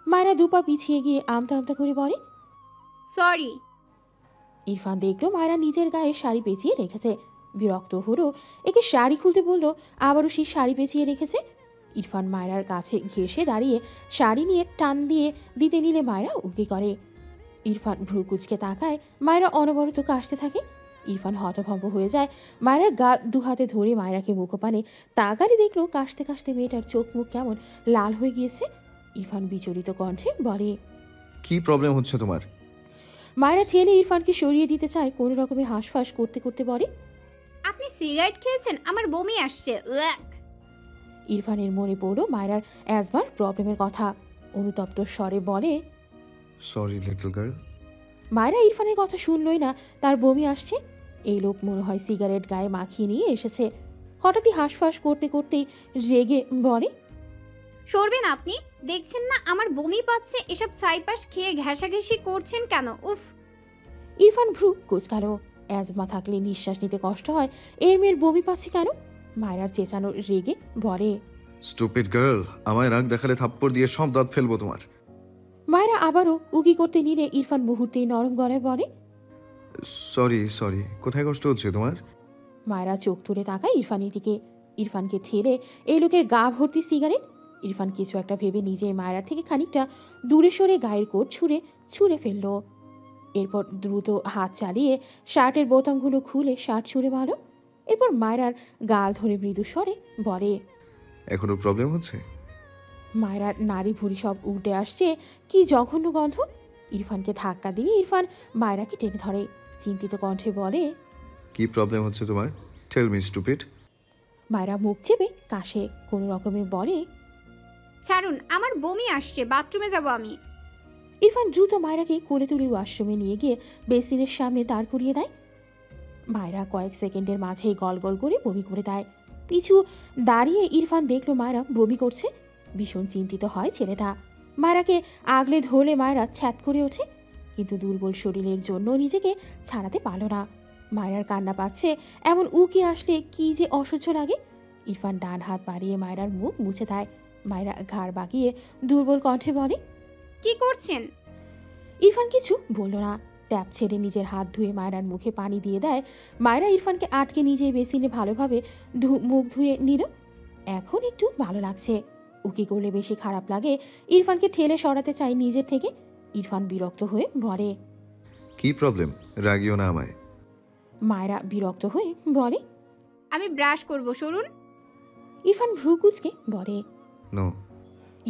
মায়রা 2 পা পিছিয়ে গিয়ে আমতা আমতা করে বলে, সরি। ইরফান দেখলো মায়রা নিজের গায়ে শাড়ি পেঁচিয়ে রেখেছে। বিরক্ত হলো, একে শাড়ি খুলতে বললো, আবারও সেই শাড়ি পেঁচিয়ে রেখেছে। ইরফান মায়রার কাছে ঘেঁষে দাঁড়িয়ে শাড়ি নিয়ে টান দিয়ে দিতে নিলে মায়রা উকি করে। ইরফান ভ্রু কুচকে তাকায়, মায়রা অনবরত কাশতে থাকে। ইরফান হতভম্ব হয়ে যায়। মায়রার গা 2 হাতে ধরে মায়রাকে মুখপানে তাকালে দেখলো কাশতে কাশতে মেয়েটার চোখ মুখ কেমন লাল হয়ে গিয়েছে। ইরফান বিচলিত কণ্ঠে বলে, কি প্রবলেম হচ্ছে তোমার? মায়রা ঠেলে ইরফানকে সরিয়ে দিতে চায়, কোনো রকমে হাঁসফাঁস করতে করতে বলে, আপনি সিগারেট খেয়েছেন, আমার বমি আসছে। উয়াক। ইরফানের মনে পড়ল মায়রার অ্যাজমার প্রবলেমের কথা। অনুতপ্ত স্বরে বলে, সরি লিটল গার্ল। মায়রা ইরফানের কথা শুনলই না, তার বমি আসছে। এই লোক মনে হয় সিগারেট গায়ে মাখিয়ে নিয়ে এসেছে। হঠাৎই হাঁসফাঁস করতে করতেই রেগে বলে, সরবেন আপনি? দেখছেন না আমার বমি পাচ্ছে, এসব সাইপাস খেয়ে ঘেঁষাঘেঁষি করছেন কেন? উফ। ইরফান ভ্রু কুচকালো। অ্যাজমা থাকলে নিঃশ্বাস নিতে কষ্ট হয়, এই মেয়ের বমি পাচ্ছে কেন? মায়রার চেঁচানোর রেগে বলে, স্টুপিড গার্ল, আমায় রাগ দেখালে থাপ্পড় দিয়ে সব দাঁত ফেলবো তোমার। মায়রা আবারও উকি করতে নিলে ইরফান মুহূর্তেই নরম গলায় বলে, সরি সরি, কোথায় কষ্ট হচ্ছে তোমার? মায়রা চোখ তুলে তাকায় ইরফানের দিকে। ইরফানকে ঠেলে এই লোকের গা ভর্তি সিগারেট। ইরফান কিছু একটা ভেবে নিজে মায়রার থেকে খানিকটা দূরে সরে গায়ের কোট ছুঁড়ে ফেলল। এরপর দ্রুত হাত চালিয়ে শার্টের বোতামগুলো খুলে শার্ট ছুঁড়ে মারল। এরপর মায়রার গাল ধরে মৃদু স্বরে বলে, এখনো প্রবলেম হচ্ছে? মায়রার নারী ভুঁড়ি সব উল্টে আসছে, কি জঘন্য গন্ধ। ইরফানকে ধাক্কা দিয়ে ইরফান মায়রাকে টেনে ধরে, চিন্তিত কণ্ঠে বলে, কি প্রবলেম হচ্ছে তোমার? Tell me stupid. মায়রা মুখ চেপে কাশে, কোনো রকমে বলে, ছাড়ুন, আমার বমি আসছে, বাথরুমে যাব আমি। ইরফান দ্রুত মায়রাকে কোলে তুলে ওয়াশরুমে নিয়ে গিয়ে বেসিনের সামনে দাঁড় করিয়ে দেয়। মায়রা কয়েক সেকেন্ডের মাঝেই গল গল করে বমি করে দেয়। পিছু দাঁড়িয়ে ইরফান দেখলো মায়রা বমি করছে। ভীষণ চিন্তিত হয় ছেলেটা। মায়রাকে আগলে ধরলে মায়রা ছ্যাত করে ওঠে, কিন্তু দুর্বল শরীরের জন্য নিজেকে ছাড়াতে পারল না। মায়রার কান্না পাচ্ছে, এমন উকি আসলে কি যে অসহ্য লাগে। ইরফান ডান হাত বাড়িয়ে মায়রার মুখ মুছে দেয়। মায়রা ঘাড় বাঁকিয়ে দুর্বল কণ্ঠে বলে, কি করছেন? ইরফান কিছু বলল না। ট্যাপ ছেড়ে নিজের হাত ধুয়ে মায়রার মুখে পানি দিয়ে দেয়। মায়রা ইরফানকে আটকে নিজেই বেসিনে ভালোভাবে মুখ ধুয়ে নিল। এখন একটু ভালো লাগছে। উকি করলে বেশি খারাপ লাগে। ইরফানকে ঠেলে সরাতে চাই নিজের থেকে। ইরফান বিরক্ত হয়ে বলে, কি প্রবলেম? রাগিও না আমায়। মায়েরা বিরক্ত হয়ে বলে, আমি ব্রাশ করব, সরুন। ইরফান ভ্রু কুচকে বলে। নো।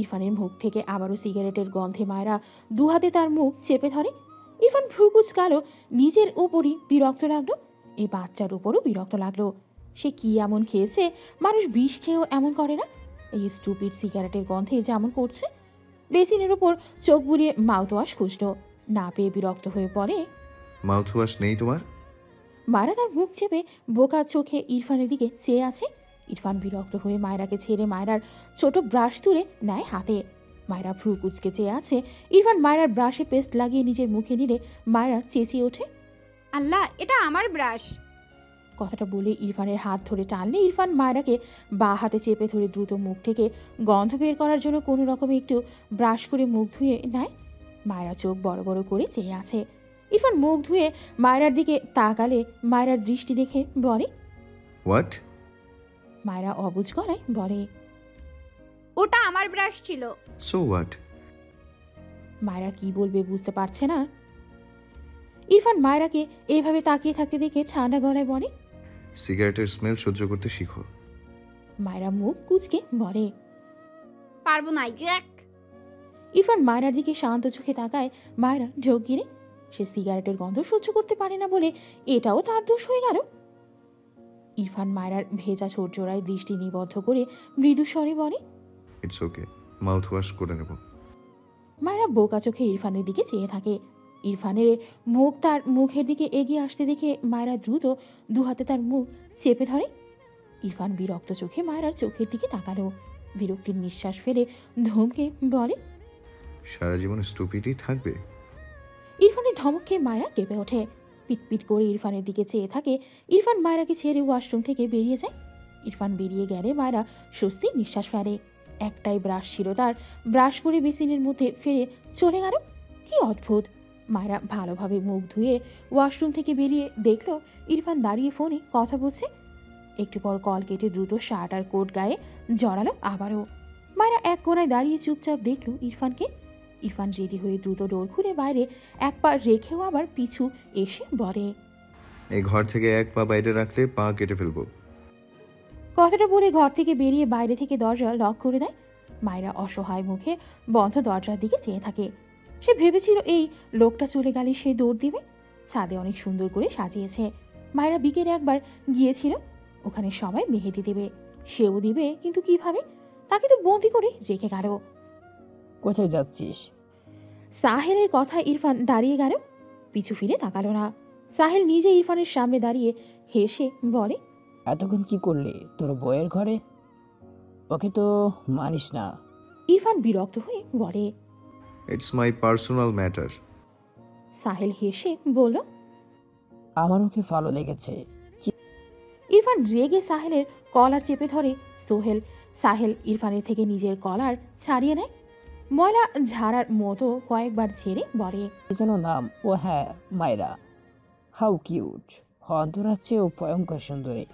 ইরফানের মুখ থেকে আবারও সিগারেটের গন্ধে মায়েরা দু হাতে তার মুখ চেপে ধরে। ইরফান ভ্রু কুচকালো, নিজের ওপরই বিরক্ত লাগলো, এই বাচ্চার উপরও বিরক্ত লাগলো। সে কি এমন খেয়েছে, মানুষ বিষ খেয়েও এমন করে না? এই স্টুপিড সিগারেটের গন্ধে যেমন করছে। বেসিনের উপর চোখ বুলিয়ে মাউথওয়াশ খুঁজলো, না পেয়ে বিরক্ত হয়ে পড়ে। মাউথওয়াশ নেই তোমার? মায়েরা তার মুখ চেপে বোকা চোখে ইরফানের দিকে চেয়ে আছে। ইরফান বিরক্ত হয়ে মায়েরাকে ছেড়ে মায়েরার ছোট ব্রাশ তুলে নেয় হাতে। মায়েরা ভ্রু কুচকে চেয়ে আছে। ইরফান মায়েরার ব্রাশে পেস্ট লাগিয়ে নিজের মুখে নিলে মায়েরা চেঁচিয়ে ওঠে, আল্লাহ, এটা আমার ব্রাশ। কথাটা বলে ইরফানের হাত ধরে টানলে ইরফান মায়েরাকে বা হাতে চেপে ধরে দ্রুত মুখ থেকে গন্ধ বের করার জন্য কোনো রকমে একটু ব্রাশ করে মুখ ধুয়ে নেয়। মায়েরা চোখ বড় বড় করে চেয়ে আছে। ইরফান মুখ ধুয়ে মায়েরার দিকে তাকালে মায়েরার দৃষ্টি দেখে বলে, হোয়াট? মায়েরা অবুঝ গলায় বলে, ওটা আমার ব্রাশ ছিল। So what? মায়েরা কি বলবে বুঝতে পারছে না। ইরফান মায়েরাকে এইভাবে তাকিয়ে থাকতে দেখে ঠান্ডা গলায় বলে, সিগারেটের স্মেল সহ্য করতে শিখো। মায়েরা মুখ কুচকে বলে, পারবো না, ইয়াক। ইরফান মায়েরার দিকে শান্ত চোখে তাকায়। মায়েরা ঢোক গিরে। সে সিগারেটের গন্ধ সহ্য করতে পারে না বলে এটাও তার দোষ হয়ে গেল। ইরফান মায়েরার ভেজা ঠোঁট জোড়ায় দৃষ্টি নিবদ্ধ করে মৃদু স্বরে বলে, ইটস ওকে, মাউথওয়াশ করে নেব। মায়েরা বোকা চোখে ইরফানের দিকে চেয়ে থাকে। ইরফানের মুখ তার মুখের দিকে এগিয়ে আসতে দেখে মায়েরা দ্রুত দু হাতে তার মুখ চেপে ধরে। ইরফান বিরক্ত চোখে মায়েরার চোখের দিকে তাকালো। বিরক্তির নিঃশ্বাস ফেলে ধমকে বলে, সারা জীবন স্টুপিডই থাকবে? ইরফানের ধমক খেয়ে মায়েরা কেঁপে ওঠে। পিটপিট করে ইরফানের দিকে চেয়ে থাকে। ইরফান মায়েরাকে ছেড়ে ওয়াশরুম থেকে বেরিয়ে যায়। ইরফান বেরিয়ে গেলে মায়েরা স্বস্তির নিঃশ্বাস ফেলে। একটাই ব্রাশ ছিল তার, ব্রাশ করে বেসিনের মধ্যে ফেলে চলে গেল। কি অদ্ভুত! মায়েরা ভালোভাবে মুখ ধুয়ে ওয়াশরুম থেকে বেরিয়ে দেখলো ইরফান দাঁড়িয়ে ফোনে কথা বলছে। একটু পর কল কেটে দ্রুত শার্ট আর কোট গায়ে জড়ালো আবারও। মায়েরা এক কোণায় দাঁড়িয়ে চুপচাপ দেখলো ইরফানকে। ইরফান রেডি হয়ে দ্রুত ডোর খুলে বাইরে এক পা রেখেও আবার পিছু এসে বলে, এই ঘর থেকে এক পা বাইরে রাখলে পা কেটে ফেলবো। কথাটা বলে ঘর থেকে বেরিয়ে বাইরে থেকে দরজা লক করে দেয়। মায়েরা অসহায় মুখে বন্ধ দরজার দিকে চেয়ে থাকে। সে ভেবেছিল এই লোকটা চলে গেলে সে দৌড় দিবে। ছাদে অনেক সুন্দর করে সাজিয়েছে। মায়েরা বিকেলে একবার গিয়েছিল, ওখানে সবাই মেহেদি দেবে, সেও দিবে, কিন্তু কিভাবে? তাকে তো বন্দি করে রেখে গেল। কোথায় যাচ্ছিস? সাহেলের কথা ইরফান দাঁড়িয়ে গেল, পিছু ফিরে তাকালো না। সাহেল নিজে ইরফানের সামনে দাঁড়িয়ে হেসে বলে, এতক্ষণ কি করলি তোর বইয়ের ঘরে? ওকে তো মানিস না। ইরফান বিরক্ত হয়ে বলে, ইটস মাই পার্সোনাল ম্যাটার। সাহেল হেসে বলল, আমার ওকে ভালো লেগেছে। ইরফান রেগে সাহেলের কলার চেপে ধরে। সাহেল ইরফানের থেকে নিজের কলার ছাড়িয়ে নেয়। ময়লা ঝাড়ার মতো কয়েকবার ঝেড়ে বলে, কি যেন নাম? ও হ্যাঁ, মায়রা। How cute! অন্তরার চেয়েও ভয়ঙ্কর সুন্দরী,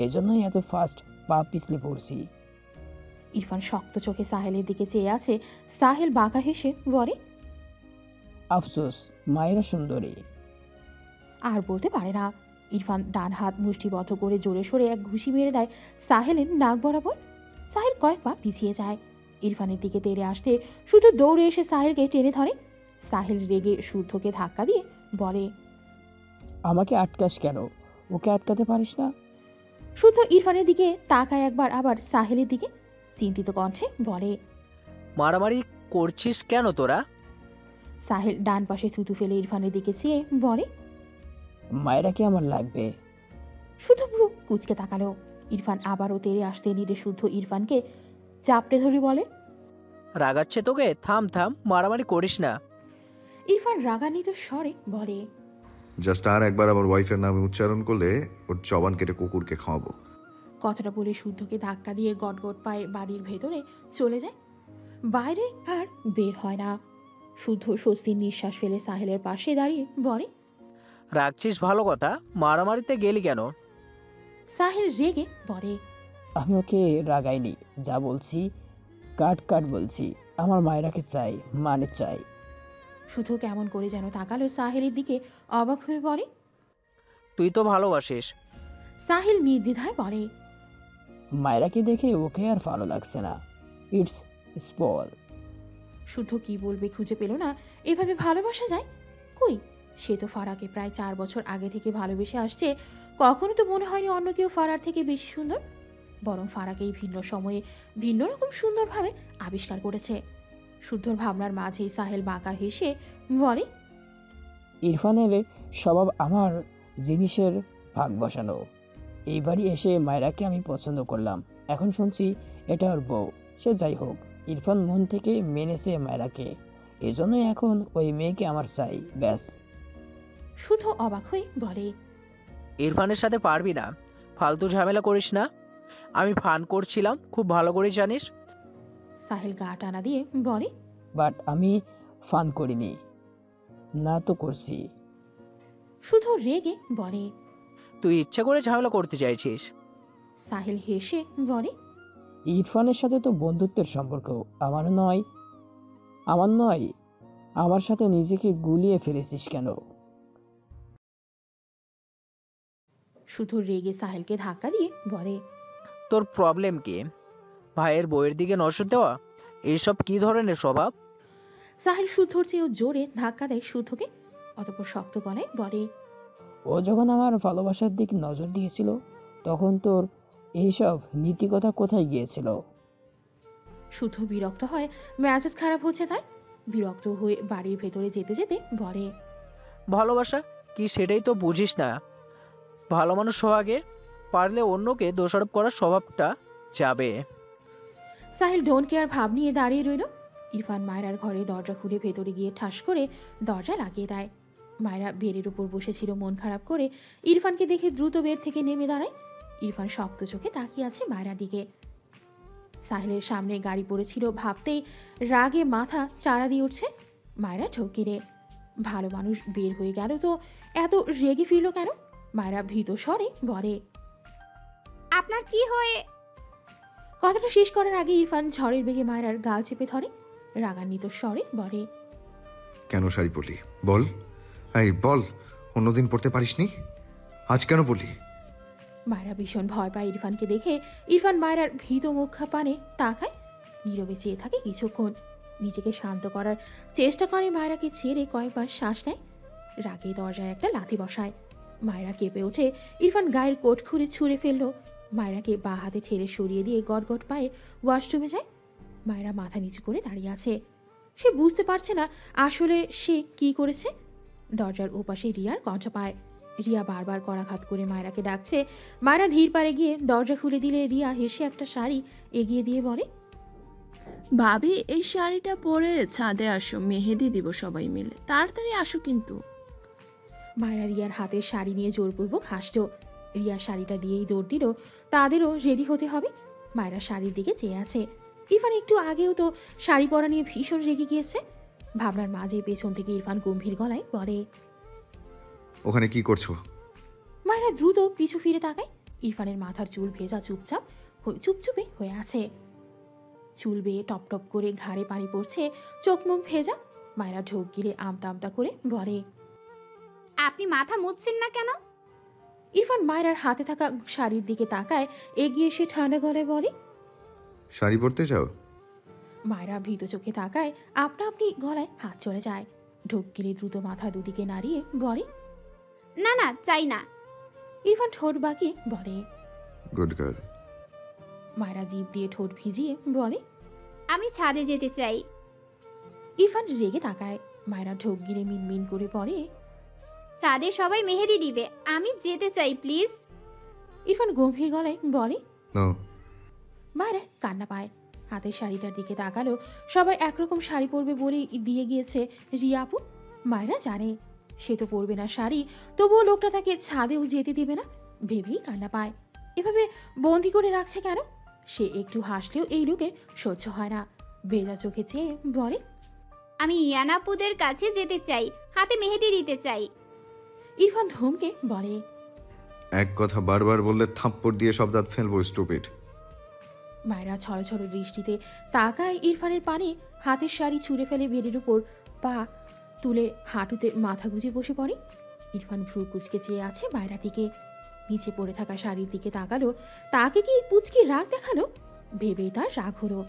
এজন্যই এত ফাস্ট পা পিছলে পড়ছি। ইরফান শক্ত চোখে সাহেলের দিকে চেয়ে আছে। সাহেল বাঁকা হেসে বলে, আফসোস, মায়েরা সুন্দরী। আর বলতে পারে না। ইরফান ডান হাত মুষ্টিবদ্ধ করে জোরে সোরে এক ঘুষি মেরে দেয় সাহেলের নাক বরাবর। সাহেল কয়েক পা পিছিয়ে যায়। ইরফানের দিকে তেড়ে আসতে শুধু দৌড়ে এসে সাহেলকে টেনে ধরে। সাহেল রেগে শুদ্ধকে ধাক্কা দিয়ে বলে, আমাকে আটকাস কেন? ওকে আটকাতে পারিস না? শুদ্ধ ইরফানের দিকে তাকায় একবার, আবার সাহেলের দিকে চিন্তিত কণ্ঠে বলে, মারামারি করছিস কেন তোরা? সাহেল ডান পাশে থুতু ফেলে ইরফানের দিকে চেয়ে বলে, মায়েরাকে আমার লাগবে। শুদ্ধ ব্রু কুচকে তাকালো। ইরফান আবারও তেড়ে আসতে নিলে শুদ্ধ ইরফানকে চাপটে ধরে বলে, রাগাচ্ছে তোকে? থাম থাম, মারামারি করিস না। ইরফান রাগান্বিত স্বরে বলে, জাস্ট আর একবার আমার ওয়াইফের নামে উচ্চারণ করলে ওর জবান কেটে কুকুরকে খাওয়াবো। কথাটা বলে শুদ্ধকে ধাক্কা দিয়ে গটগট পায়ে বাড়ির ভেতরে চলে যায়। বাইরে আর বের হয় না। শুদ্ধ স্বস্তির নিঃশ্বাস ফেলে সাহেলের পাশে দাঁড়িয়ে বলে, রাখছিস ভালো কথা, মারামারিতে গেলি কেন? সাহেল রেগে বলে, আমি ওকে রাগাইনি, যা বলছি কাট কাট বলছি। আমার মায়েরাকে চাই, মানে চাই। শুদ্ধ কেমন করে যেন তাকালো সাহেলের দিকে, অবাক হয়ে বলে, তুই তো ভালোবাসিস। সাহিল নির্দ্বিধায় বলে। মায়রাকে দেখে ওকে আর ভালো লাগছে না। ইটস স্পল। শুদ্ধ কি বলবে খুঁজে পেল না। এভাবে ভালোবাসা যায়? কই, সে তো ফারাকে প্রায় 4 বছর আগে থেকে ভালোবেসে আসছে। কখনো তো মনে হয়নি অন্য কেউ ফারার থেকে বেশি সুন্দর। বরং ফারাকেই ভিন্ন সময়ে ভিন্ন রকম সুন্দরভাবে আবিষ্কার করেছে। শুদ্ধর ভাবনার মাঝেই সাহেল বাঁকা হেসে বলে, ইরফানের স্বভাব আমার জিনিসের ভাগ বসানো। এই বাড়ি এসে মায়রাকে আমি পছন্দ করলাম, এখন শুনছি এটা ওর বউ। সে যাই হোক, ইরফান মন থেকে মেনেছে মায়রাকে, এজন্যই এখন ওই মেয়েকে আমার চাই, ব্যাস। শুদ্ধ অবাক হয়ে বলে, ইরফানের সাথে পারবি না, ফালতু ঝামেলা করিস না। আমি ফান করছিলাম, খুব ভালো করে জানিস। সাহেল গা টানা দিয়ে বলে, বাট আমি ফান করিনি, না তো করছি। শুদ্ধ রেগে বলে, তুই ইচ্ছা করে ঝামেলা করতে চাইছিস। সাহেল হেসে বলে, ইরফানের সাথে তো বন্ধুত্বের সম্পর্ক, আমার নয়। আমার সাথে নিজেকে গুলিয়ে ফেলেছিস কেন? শুধু রেগে সাহেলকে ধাক্কা দিয়ে বলে, তোর প্রবলেম কি? ভাইয়ের বইয়ের দিকে নজর দেওয়া, এইসব কি ধরনের স্বভাব? সাহেল শুদ্ধর চেয়েও জোরে ধাক্কা দেয় শুদ্ধকে। অতঃপর শক্ত গলায় বলে, ও যখন আমার ভালোবাসার দিক নজর দিয়েছিল, তখন তোর এইসব নীতিকথা কোথায় গিয়েছিল? শুদ্ধ বিরক্ত হয়, মেজাজ খারাপ হচ্ছে তার। বিরক্ত হয়ে বাড়ির ভেতরে যেতে যেতে বলে, ভালোবাসা কি সেটাই তো বুঝিস না। ভালো মানুষ সোহাগে, পারলে অন্যকে দোষারোপ করার স্বভাবটা যাবে। সাহেল ডোন্ট কেয়ার ভাব নিয়ে দাঁড়িয়ে রইল। ইরফান মায়রার ঘরে দরজা খুলে ভেতরে গিয়ে ঠাস করে দরজা লাগিয়ে দেয়। মায়রা বেডের উপর বসেছিল মন খারাপ করে। ইরফানকে দেখে দ্রুত বেড থেকে নেমে দাঁড়ায়। ইরফান শক্ত চোখে তাকিয়ে আছে মায়রার দিকে। সাহেলের সামনে গাড়ি পড়েছিল ভাবতেই রাগে মাথা চাড়া দিয়ে উঠছে। মায়রা ঠকিরে, ভালো মানুষ বের হয়ে গেল তো এত রেগে ফিরল কেন? মায়রা ভীত স্বরে বলে, আপনার কি হয়ে? কথাটা শেষ করার আগে ইরফান ঝড়ের বেগে মায়রার গাল চেপে ধরে। রাগান্বিত স্বরে বলে, কেন শাড়ি পরলি বল? এই বল, অন্যদিন পড়তে পারিসনি, আজ কেন বলি? মায়রা ভীষণ ভয় পায় ইরফানকে দেখে। ইরফান মায়রার ভীত মুখা পানে তাকায়, নীরবে চেয়ে থাকে কিছুক্ষণ। নিজেকে শান্ত করার চেষ্টা করে মায়রাকে ছেড়ে কয়েকবার শ্বাস নেয়। রাগে দরজায় একটা লাথি বসায়। মায়রা কেঁপে ওঠে। ইরফান গায়ের কোট খুলে ছুঁড়ে ফেললো। মায়রাকে বা হাতে ঠেলে সরিয়ে দিয়ে গটগট পায়ে ওয়াশরুমে যায়। মায়রা মাথা নিচু করে দাঁড়িয়ে আছে। সে বুঝতে পারছে না আসলে সে কি করেছে। দরজার ওপাশে রিয়ার কণ্ঠ পায়। রিয়া বারবার করাঘাত করে মায়রাকে ডাকছে। মায়রা ধীর পারে গিয়ে দরজা খুলে দিলে রিয়া হেসে একটা শাড়ি এগিয়ে দিয়ে বলে, ভাবি এই শাড়িটা পরে ছাদে আসো, মেহেদি দিব সবাই মিলে, তাড়াতাড়ি আসো কিন্তু। মায়রা রিয়ার হাতের শাড়ি নিয়ে জোরপূর্বক হাসল। রিয়া শাড়িটা দিয়েই দৌড় দিল তাদেরও রেডি হতে হবে। মায়রা শাড়ির দিকে চেয়ে আছে। ইরফান একটু আগেও তো শাড়ি পরা নিয়ে ভীষণ রেগে গিয়েছে। ভাবনার মাঝে পেছন থেকে ইরফান গম্ভীর গলায় বলে, ওখানে কি করছো? মায়রা দ্রুত পিছু ফিরে তাকায়। ইরফানের মাথার চুল ভেজা, চুপচুপে হয়ে আছে। চুল বেয়ে টপ টপ করে ঘাড়ে পানি পড়ছে, চোখ মুখ ভেজা। মায়রা ঢোক গিলে আমতা আমতা করে বলে, আপনি মাথা মুছছেন না কেন? ইরফান মায়রার হাতে থাকা শাড়ির দিকে তাকায়, এগিয়ে এসে ঠান্ডা গলায় বলে, শাড়ি পরতে চাও? মায়রা ভীত চোখে তাকায়, আপনা আপনি গলায় হাত চলে যায়। ঢোক গিলে দ্রুত মাথা দুদিকে নাড়িয়ে বলে, না না, চাই না। ইরফান ঠোঁট বাঁকিয়ে বলে, গুড গার্ল। মায়রা জিভ দিয়ে ঠোঁট ভিজিয়ে বলে, আমি ছাদে যেতে চাই। ইরফান রেগে তাকায়। মায়রা ঢোক গিলে মিনমিন করে পড়ে, ছাদে সবাই মেহেদি দিবে, আমি যেতে চাই প্লিজ। ইরফান গম্ভীর গলায় বলে, নো। মায়রা কান্না পায়। হাতের শাড়িটার দিকে তাকালো। সবাই একরকম শাড়ি পরবে বলেই দিয়ে গিয়েছে রিয়া আপু। মায়রা জানে সে তো পরবে না শাড়ি, তবুও লোকটা তাকে ছাদেও যেতে দিবে না ভেবেই কান্না পায়। এভাবে বন্দি করে রাখছে কেন? সে একটু হাসলেও এই লোকের সহ্য হয় না। বেজা চোখে চেয়ে বলে, আমি ইয়ানাপুদের কাছে যেতে চাই, হাতে মেহেদি দিতে চাই। ইরফান ধমকে বলে, এক কথা বারবার বললে থাপ্পড় দিয়ে সব দাঁত ফেলবো, স্টুপিড। মায়রা ছড়ছড় দৃষ্টিতে তাকায় ইরফানের পানে। হাতের শাড়ি ছুঁড়ে ফেলে বেডের উপর পা তুলে হাঁটুতে মাথা গুজে বসে পড়ে। ইরফান ভ্রু কুচকে চেয়ে আছে মায়রার দিকে। নিচে পড়ে থাকা শাড়ির দিকে তাকালো। তাকে কি পুচকি রাগ দেখালো? ভেবেই তার রাগ হলো।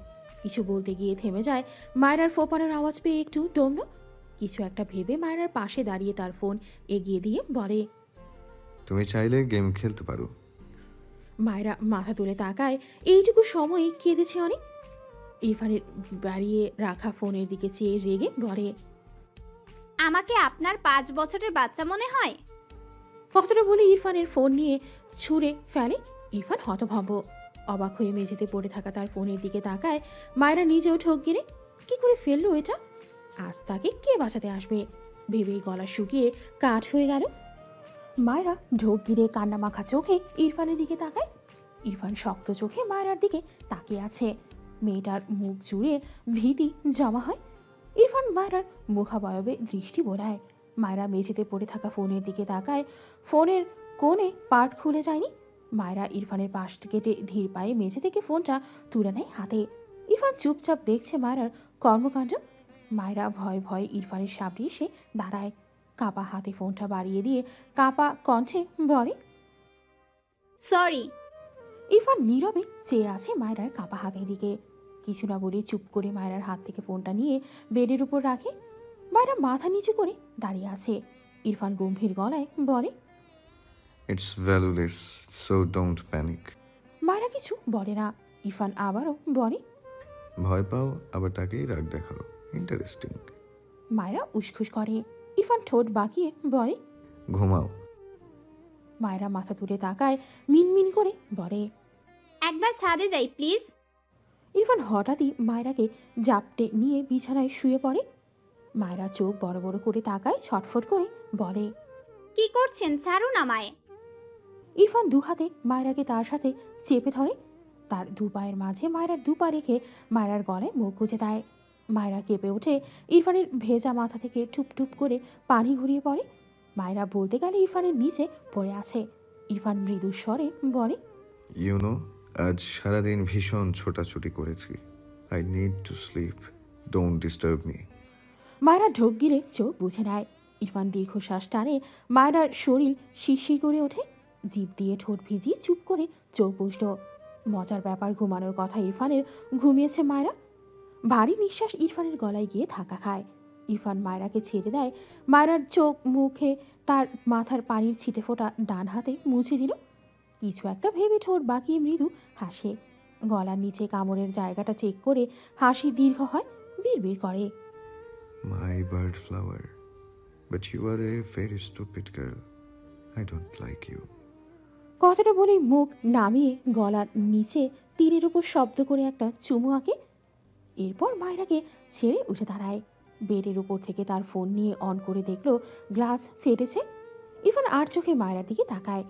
কিছু বলতে গিয়ে থেমে যায়। মায়রার ফোপানোর আওয়াজ পেয়ে একটু দমল। কিছু একটা ভেবে মায়রার পাশে দাঁড়িয়ে তার ফোন এগিয়ে দিয়ে বলে, তুমি চাইলে গেম খেলতে পারো। মায়রা মাথা তুলে তাকায়। এইটুকু সময় কেঁদেছে অনেক। ইরফানের বাড়িয়ে রাখা ফোনের দিকে চেয়ে রেগে বলে, আমাকে আপনার 5 বছরের বাচ্চা মনে হয়? কথাটা বলে ইরফানের ফোন নিয়ে ছুঁড়ে ফেলে। ইরফান হতভম্ব। অবাক হয়ে মেঝেতে পড়ে থাকা তার ফোনের দিকে তাকায়। মায়রা নিজেও ঠোক গেলে কি করে ফেললো এটা? আজ তাকে কে বাঁচাতে আসবে ভেবেই গলা শুকিয়ে কাঠ হয়ে গেল। মায়রা ঢোক গিরে কান্না মাখা চোখে ইরফানের দিকে তাকায়। ইরফান শক্ত চোখে মায়রার দিকে তাকিয়ে আছে। মেয়েটার মুখ জুড়ে ভীতি জমা হয়। ইরফান মায়রার মুখাবয়বে দৃষ্টি বোলায়। মায়রা মেঝেতে পড়ে থাকা ফোনের দিকে তাকায়। ফোনের কোণে পার্ট খুলে যায়নি। মায়রা ইরফানের পাশ কেটে ধীর পায়ে মেঝে থেকে ফোনটা তুলে নেয় হাতে। ইরফান চুপচাপ দেখছে মায়রার কর্মকাণ্ড। মায়রা ভয়ে ভয়ে ইরফানের সামনে এসে দাঁড়ায়। কাপা হাতে ফোনটা বাড়িয়ে দিয়ে কাপা কণ্ঠে বলে, সরি। ইরফান নীরবে চেয়ে আছে মায়রার কাপা হাতের দিকে। কিছু না বলে চুপ করে মায়রার হাত থেকে ফোনটা নিয়ে বেডের উপর রাখে। মায়রা মাথা নিচু করে দাঁড়িয়ে আছে। ইরফান গম্ভীর গলায় বলে, it's valueless, so don't panic. Myra কিছু বলে না। ইরফান আবারও বলে, ভয় পাও আবার তাকেই রাগ দেখাও, ইন্টারেস্টিং। মায়রা উসখুস করে। ইরফান ঠোঁট বাঁকিয়ে বলে, ঘুমাও। মায়রা মাথা তুলে তাকায়, মিনমিন করে বলে, একবার ছাদে যাই প্লিজ। ইরফান হঠাৎই মায়রাকে জাপটে নিয়ে বিছানায় শুয়ে পড়ে। মায়রা চোখ বড় বড় করে তাকায়, ছটফট করে বলে, কি করছেন? ছাড়ুন আমায়। ইরফান দু হাতে মায়রাকে তার সাথে চেপে ধরে। তার দু পায়ের মাঝে মায়রার দু পা রেখে মায়রার গলায় মুখ গুজে দেয়। মায়রা কেঁপে ওঠে। ইরফানের ভেজা মাথা থেকে টুপ টুপ করে পানি ঘুরিয়ে পড়ে। মায়রা বলতে গেলে ইরফানের নিচে পড়ে আছে। ইরফান মৃদু স্বরে বলে, ইউনো, আজ সারাদিন ভীষণ ছোটাছুটি করেছি। I need to sleep, don't disturb me. Myra ঢোক গিলে চোখ বুঝে নেয়। ইরফান দীর্ঘশ্বাস টানে। মায়রার শরীর শিরশির করে ওঠে। জিভ দিয়ে ঠোঁট ভিজিয়ে চুপ করে চোখ বুঝল। মজার ব্যাপার, ঘুমানোর কথা ইরফানের, ঘুমিয়েছে মায়রা। ভারী নিঃশ্বাস ইরফানের গলায় গিয়ে ধাক্কা খায়। ইরফান মায়রাকে ছেড়ে দেয়। মায়রার চোখ মুখে তার মাথার পানির ছিটে ফোটা ডান হাতে মুছে দিল। কিছু একটা ভেবে ঠোঁট বাঁকিয়ে মৃদু হাসে। গলার নিচে কামড়ের জায়গাটা চেক করে হাসি দীর্ঘ হয়। বিড়বিড় করে, my bird flower, but you are a very stupid girl, I don't like you. কথাটা বলেই মুখ নামিয়ে গলার নিচে তীরের উপর শব্দ করে একটা চুমু আঁকে। এরপর মায়রাকে ছেড়ে উঠে দাঁড়ায়। বেডের উপর থেকে তার ফোন নিয়ে অন করে দেখলো গ্লাস ফেটেছে। ইরফান আর চোখে মায়রার দিকে তাকায়।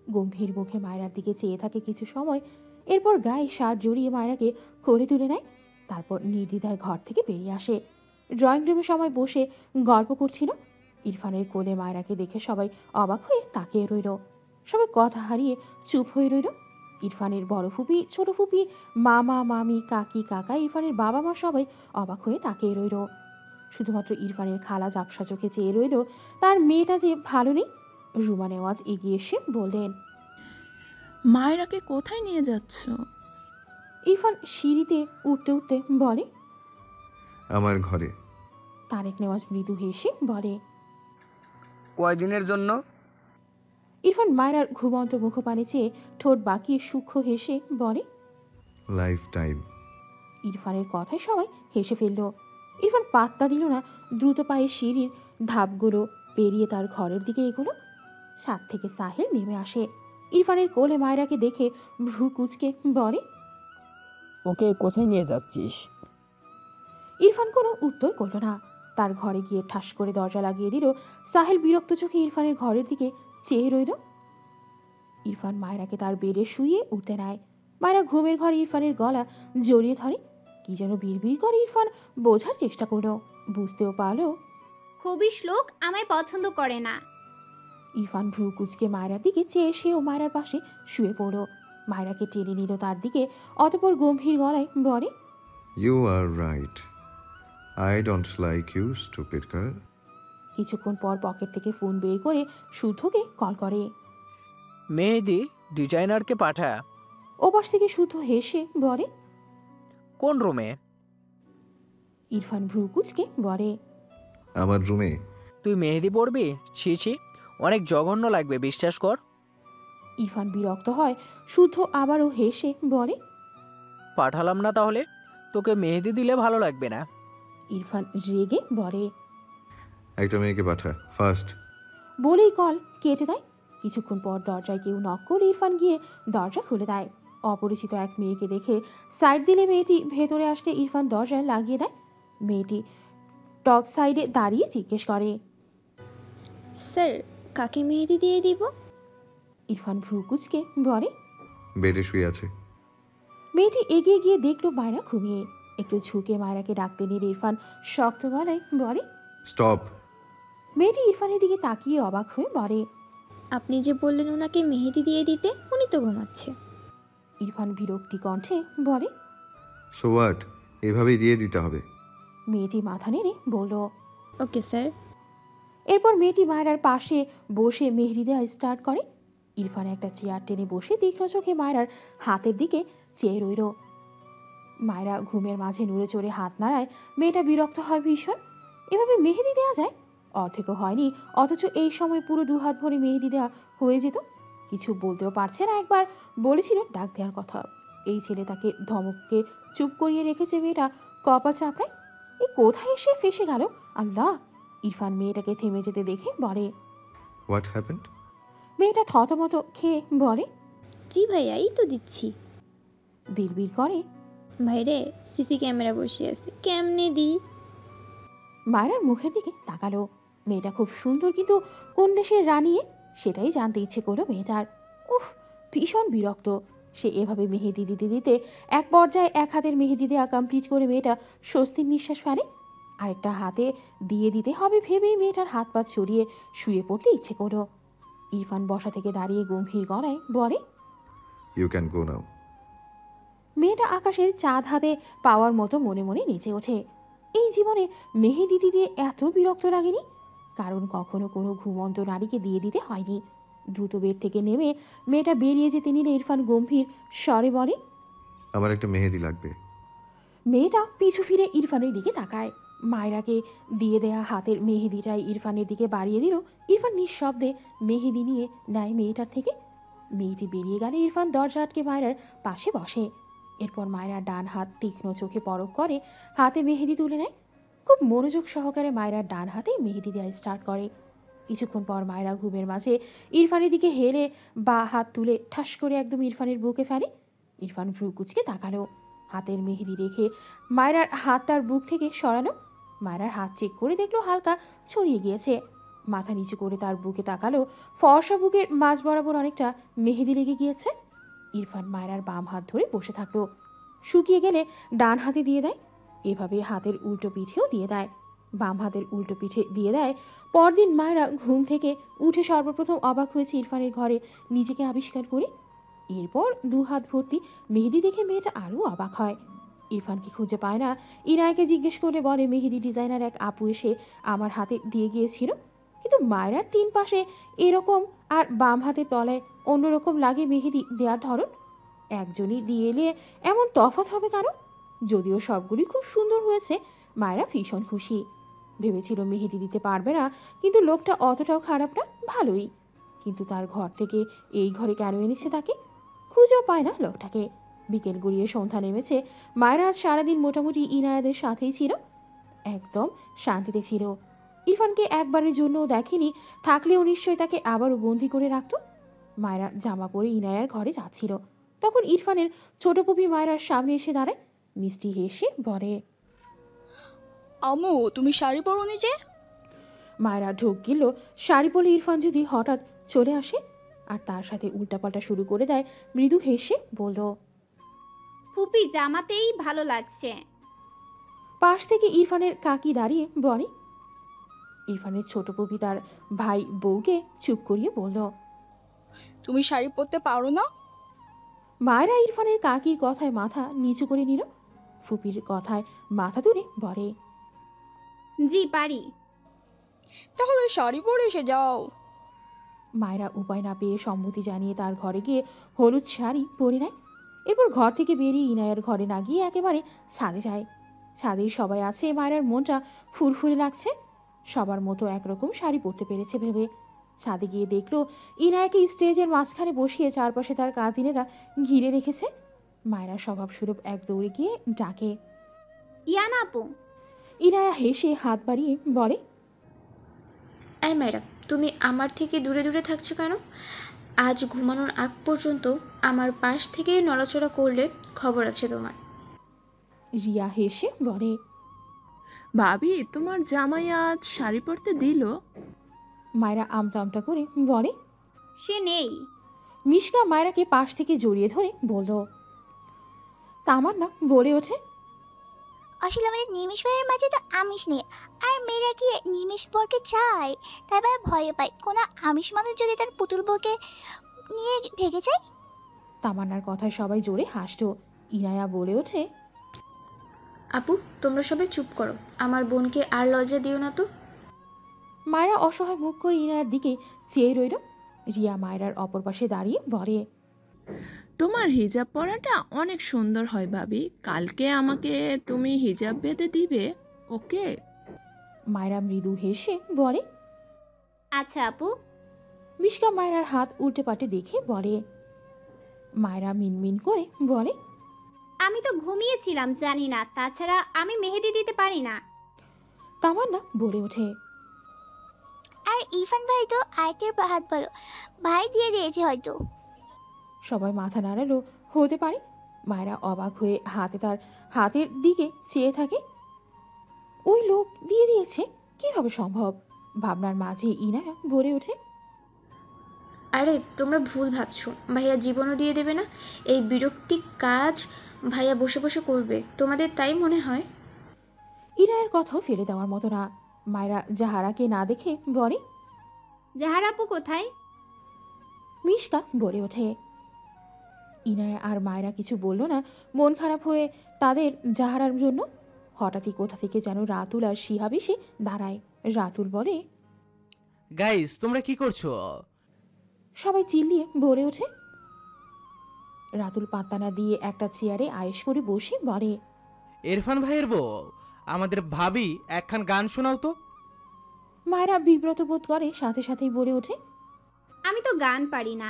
গম্ভীর মুখে মায়রার দিকে চেয়ে থাকে কিছু সময়। এরপর গায়ে শার্ট জড়িয়ে মায়রাকে করে তুলে নেয়। তারপর নির্দ্বিধায় ঘর থেকে বেরিয়ে আসে। ড্রয়িং রুমে সবাই বসে গল্প করছিল। ইরফানের কোলে মায়রাকে দেখে সবাই অবাক হয়ে তাকিয়ে রইল। সবাই কথা হারিয়ে চুপ হয়ে রইল। ইরফানের বড় ফুপি, ছোট ফুপি, মামা, মামি, কাকি, কাকা, ইরফানের বাবা মা সবাই অবাক হয়ে তাকিয়ে রইল। শুধুমাত্র ইরফানের খালা ঝাপসা চোখে চেয়ে রইল। তার মেয়েটা যে ভালো নেই। রুমা নেওয়াজ এগিয়ে এসে বললেন, মায়রাকে কোথায় নিয়ে যাচ্ছ? ইরফান সিঁড়িতে উঠতে উঠতে বলে, আমার ঘরে। তারেক নেওয়াজ মৃদু হেসে বলে, কয়দিনের জন্য? ইরফান মায়রার ঘুমন্ত মুখপানে চেয়ে ঠোঁট বাঁকিয়ে সূক্ষ্ম হেসে বলে, লাইফ টাইম। ইরফানের কথায় সবাই হেসে ফেলল। ইরফান পাত্তা দিল না। দ্রুত পায়ে সিঁড়ির ধাপগুলো পেরিয়ে তার ঘরের দিকে এগোলো। ছাদ থেকে সাহেল নেমে আসে। ইরফানের কোলে মায়রাকে দেখে ভ্রু কুচকে বলে, ওকে কোথায় নিয়ে যাচ্ছিস? ইরফান কোনো উত্তর করল না। তার ঘরে গিয়ে ঠাস করে দরজা লাগিয়ে দিল। সাহেল বিরক্ত চোখে ইরফানের ঘরের দিকে চেয়ে রইল। ইরফান মায়রাকে তার বেডে শুয়ে উঠতে নেয়। মায়রা ঘুমের ঘরে ইরফানের গলা জড়িয়ে ধরে। কি যেন বিড়বিড় করে। ইরফান বোঝার চেষ্টা করলো, বুঝতেও পারলো। খুবই শ্লোক আমায় পছন্দ করে না। ইরফান ভ্রু কুচকে মায়রার দিকে চেয়ে সেও মায়রার পাশে শুয়ে পড়ল। মায়রাকে টেনে নিল তার দিকে। অতঃপর গম্ভীর গলায় বলে, you are right, I don't like you stupid girl. কিছুক্ষণ পর পকেট থেকে ফোন বের করে শুদ্ধকে কল করে। মেহেদি ডিজাইনারকে পাঠা। ওপাশ থেকে শুদ্ধ হেসে বলে। কোন রুমে? ইরফান ভ্রু কুচকে বলে। আমার রুমে। তুই মেহেদি পড়বি? ছি ছি, অনেক জঘন্য লাগবে, বিশ্বাস কর। ইরফান বিরক্ত হয়। শুদ্ধ আবারও হেসে বলে। পাঠালাম না তাহলে, তোকে মেহেদি দিলে ভালো লাগবে না। ইরফান রেগে বলে। একটা মেয়েকে পাঠা ফার্স্ট। বলেই কল কেটে দেয়। কিছুক্ষণ পর দরজায় কেউ নক করে ইরফান গিয়ে দরজা খুলে দেয়। অপরিচিত এক মেয়েকে দেখে সাইড দিলে মেয়েটি ভেতরে আসতে ইরফান দরজায় লাগিয়ে দেয়। মেয়েটি টক সাইডে দাঁড়িয়ে জিজ্ঞেস করে, স্যার কাকে মেহেদি দিয়ে দিব? ইরফান ভ্রু কুচকে বলে। বেডে শুয়ে আছে। মেয়েটি এগিয়ে গিয়ে দেখলো মায়রা ঘুমিয়ে। একটু ঝুঁকে মায়রাকে ডাকতে নিলে ইরফান শক্ত গলায় বলে, স্টপ। মেয়েটি ইরফানের দিকে তাকিয়ে অবাক হয়ে বলে, আপনি যে বললেন ওনাকে মেহেদি দিয়ে দিতে, উনি তো ঘুমাচ্ছে। ইরফান বিরক্তি কণ্ঠে বলে, সো হোয়াট, এভাবেই দিয়ে দিতে হবে। মেয়েটি মাথা নেড়ে বলল, ওকে স্যার। এরপর মেয়েটি মায়রার পাশে বসে মেহেদি দেওয়া স্টার্ট করে। ইরফান একটা চেয়ার টেনে বসে তীক্ষ্ণ চোখে মায়রার হাতের দিকে চেয়ে রইল। মায়রা ঘুমের মাঝে নড়ে চড়ে হাত নাড়ায়। মেয়েটা বিরক্ত হয় ভীষণ। এভাবে মেহেদি দেওয়া যায়? অর্ধেকও হয়নি, অথচ এই সময় পুরো 2 হাত ভরে মেহেদি দেওয়া হয়ে যেত। কিছু বলতেও পারছে না। একবার বলেছিল ডাক দেওয়ার কথা। এই ছেলে তাকে ধমককে চুপ করিয়ে রেখেছে। মেয়েটা কপাল চাপড়ায়। এই কোথায় এসে ফেসে গেল আল্লাহ! ইরফান মেয়েটাকে থেমে যেতে দেখে বলে, হোয়াট হ্যাপেন্ড? মেয়েটা থতমত খেয়ে বলে, জি ভাইয়া, এই তো দিচ্ছি। বিড়বিড় করে, ভাইরে সিসি ক্যামেরা বসে আছে, কেমনে দিই? মায়রার মুখের দিকে তাকালো। মেয়েটা খুব সুন্দর, কিন্তু কোন দেশের রানিয়ে সেটাই জানতে ইচ্ছে করলো মেয়েটার। উফ, ভীষণ বিরক্ত। সে এভাবে মেহেদি দিতে দিতে এক পর্যায়ে এক হাতের মেহেদি দেওয়া কমপ্লিট করে মেয়েটা স্বস্তির নিঃশ্বাস ফেলে। আরেকটা হাতে দিয়ে দিতে হবে ভেবেই মেয়েটার হাত পা ছড়িয়ে শুয়ে পড়তে ইচ্ছে করলো। ইরফান বসা থেকে দাঁড়িয়ে গম্ভীর গলায় বলে, ইউ ক্যান গো নাও। মেয়েটা আকাশের চাঁদ হাতে পাওয়ার মতো মনে মনে নেচে ওঠে। এই জীবনে মেহেদি দিতে এত বিরক্ত লাগেনি, কারণ কখনো কোনো ঘুমন্ত নারীকে দিয়ে দিতে হয়নি। দ্রুত বেড থেকে নেমে মেয়েটা বেরিয়ে যেতে নিলে ইরফান গম্ভীর স্বরে বলে, আমার একটা মেহেদি লাগবে। মেয়েটা পিছু ফিরে ইরফানের দিকে তাকায়। মায়রাকে দিয়ে দেয়া হাতের মেহেদিটাই ইরফানের দিকে বাড়িয়ে দিল। ইরফান নিঃশব্দে মেহেদি নিয়ে নেয় মেয়েটার থেকে। মেয়েটি বেরিয়ে গেলে ইরফান দরজা আটকে মায়রার পাশে বসে। এরপর মায়রা ডান হাত তীক্ষ্ণ চোখে পরখ করে হাতে মেহেদি তুলে নেয়। খুব মনোযোগ সহকারে মায়রার ডান হাতে মেহেদি দেওয়া স্টার্ট করে। কিছুক্ষণ পর মায়রা ঘুমের মাঝে ইরফানের দিকে হেলে বা হাত তুলে ঠাস করে একদম ইরফানের বুকে ফেলে। ইরফান ভ্রু কুচকে তাকালো। হাতের মেহেদি রেখে মায়রার হাত তার বুক থেকে সরালো। মায়রার হাত চেক করে দেখলো হালকা ছড়িয়ে গিয়েছে। মাথা নিচু করে তার বুকে তাকালো। ফর্সা বুকের মাঝ বরাবর অনেকটা মেহেদি লেগে গিয়েছে। ইরফান মায়রার বাম হাত ধরে বসে থাকলো। শুকিয়ে গেলে ডান হাতে দিয়ে দেয়। এভাবে হাতের উল্টো পিঠেও দিয়ে দেয়। বাম হাতের উল্টো পিঠে দিয়ে দেয়। পরদিন মায়রা ঘুম থেকে উঠে সর্বপ্রথম অবাক হয়েছে ইরফানের ঘরে নিজেকে আবিষ্কার করে। এরপর 2 হাত ভর্তি মেহেদি দেখে মেয়েটা আরও অবাক হয়। ইরফানকে খুঁজে পায় না। ইনায়াকে জিজ্ঞেস করে বলে, মেহেদি ডিজাইনার এক আপু এসে আমার হাতে দিয়ে গিয়েছিল, কিন্তু মায়রার 3 পাশে এরকম আর বাম হাতের তলায় অন্যরকম লাগে মেহেদি দেওয়ার ধরন। একজনই দিয়ে এলে এমন তফাৎ হবে কেন? যদিও সবগুলি খুব সুন্দর হয়েছে। মায়রা ভীষণ খুশি। ভেবেছিল মেহেদি দিতে পারবে না, কিন্তু লোকটা অতটাও খারাপ না, ভালোই। কিন্তু তার ঘর থেকে এই ঘরে কেন এনেছে তাকে? খুঁজেও পায় না লোকটাকে। বিকেল গড়িয়ে সন্ধ্যা নেমেছে। মায়রা আজ সারাদিন মোটামুটি ইনায়াদের সাথেই ছিল। একদম শান্তিতে ছিল। ইরফানকে একবারের জন্যও দেখেনি, থাকলেও নিশ্চয়ই তাকে আবারও বন্দি করে রাখত। মায়রা জামা পরে ইনায়ার ঘরে যাচ্ছিল। তখন ইরফানের ছোট পুপি মায়রার সামনে এসে দাঁড়ায়। মিষ্টি হেসে বলে, আম্মু তুমি শাড়ি পরোনি যে? মায়রা ঢোক গেল। শাড়ি পরে ইরফান যদি হঠাৎ চলে আসে আর তার সাথে উল্টাপাল্টা শুরু করে দেয়, মৃদু হেসে বলল, ফুপি জামাতেই ভালো লাগছে। পাশ থেকে ইরফানের কাকি দাঁড়িয়ে বলে। ইরফানের ছোট পুপি তার ভাই বউকে চুপ করিয়ে বলল, তুমি শাড়ি পরতে পারো না? মায়েরা ইরফানের কাকির কথায় মাথা নিচু করে নিল। ফুপির কথায় মাথা তুলে বলে, জি পারি। তাহলে শাড়ি পরে এসে যাও। মায়েরা উপায় না পেয়ে সম্মতি জানিয়ে তার ঘরে গিয়ে হলুদ শাড়ি পরে নেয়। এরপর ঘর থেকে বেরিয়ে ইনায়ের ঘরে না গিয়ে একেবারে ছাদে যায়। ছাদেই সবাই আছে, মায়েরার মনটা ফুরফুরে লাগছে। সবার মতো একরকম শাড়ি পরতে পেরেছে ভেবে ছাদে গিয়ে দেখলো ইনায়াকে স্টেজের মাঝখানে বসিয়ে চারপাশে তার কাজিনেরা ঘিরে রেখেছে। মায়েরা স্বভাবস্বরূপ এক দৌড়ে গিয়ে ডাকে, ইয়ানা আপু। ইনায়া হেসে হাত বাড়িয়ে বলে, এই ম্যাডাম, তুমি আমার থেকে দূরে দূরে থাকছো কেন? আজ ঘুমানোর আগ পর্যন্ত আমার পাশ থেকে নড়াচড়া করলে খবর আছে তোমার। রিয়া হেসে বলে, ভাবি তোমার জামাই আজ শাড়ি পরতে দিল? মায়েরা আমতা আমতা করে বলে। সে নেই। মিশকা মায়েরাকে পাশ থেকে জড়িয়ে ধরে বলল। তামান্না বলে ওঠে, আসলে আমাদের নির্মিষ ভাইয়ের মাঝে তো আমিষ নেই, আর মেয়েরা কি নির্মিষ বরকে চায়, তাই ভাই ভয় পায় কোনো আমিষ মানুষ যদি তার পুতুল বউকে নিয়ে ভেগে যায়। তামান্নার কথায় সবাই জোরে হাসল। ইনায়া বলে ওঠে, আপু, তোমরা সবাই চুপ করো, আমার বোনকে আর লজ্জা দিও না তো। মায়েরা অসহায় মুখ করে ইনায়ার দিকে চেয়ে রইল। রিয়া মায়েরার অপর পাশে দাঁড়িয়ে বলে, তোমার হিজাব পরাটা অনেক সুন্দর হয় ভাবি, কালকে আমাকে তুমি হিজাব বেঁধে দিবে, ওকে? মায়েরা মৃদু হেসে বলে। আচ্ছা আপু। মিশকা মায়েরার হাত উল্টে পাল্টে দেখে বলে। মায়েরা মিনমিন করে বলে, আমি তো ঘুমিয়েছিলাম, জানি না, তাছাড়া আমি মেহেদি দিতে পারি না। তামান্না বলে ওঠে, আর ইরফান ভাই তো আরেকটির হাত বলো, ভাই দিয়ে দিয়েছে হয়তো। সবাই মাথা নাড়ালো, হতে পারে। মায়েরা অবাক হয়ে তার হাতের দিকে চেয়ে থাকে। ওই লোক দিয়ে দিয়েছে, কিভাবে সম্ভব? ভাবনার মাঝে ইনায়া বলে ওঠে, আরে তোমরা ভুল ভাবছো, ভাইয়া জীবনও দিয়ে দেবে না। এই বিরক্তিক কাজ ভাইয়া বসে বসে করবে, তোমাদের তাই মনে হয়? ইনায়ের কথাও ফেলে দেওয়ার মতো না। মায়েরা জাহারাকে না দেখে বলে, জাহারা আপু কোথায়? মিশকা বলে ওঠে। ইনায়া আর মায়েরা কিছু বলল না, মন খারাপ হয়ে তাদের জাহারার জন্য। হঠাৎই কোথা থেকে যেন রাতুল আর শিহাব এসে দাঁড়ায়। রাতুল বলে, গাইস তোমরা কি করছো? সবাই চিল্লিয়ে বলে ওঠে। রাতুল পাত্তা না দিয়ে একটা চেয়ারে আয়েশ করে বসে বলে, ইরফান ভাইয়ের বউ, আমাদের ভাবি একখান গান শোনাও তো। মায়েরা বিব্রত বোধ করে, সাথে সাথেই বলে ওঠে, আমি তো গান পারি না।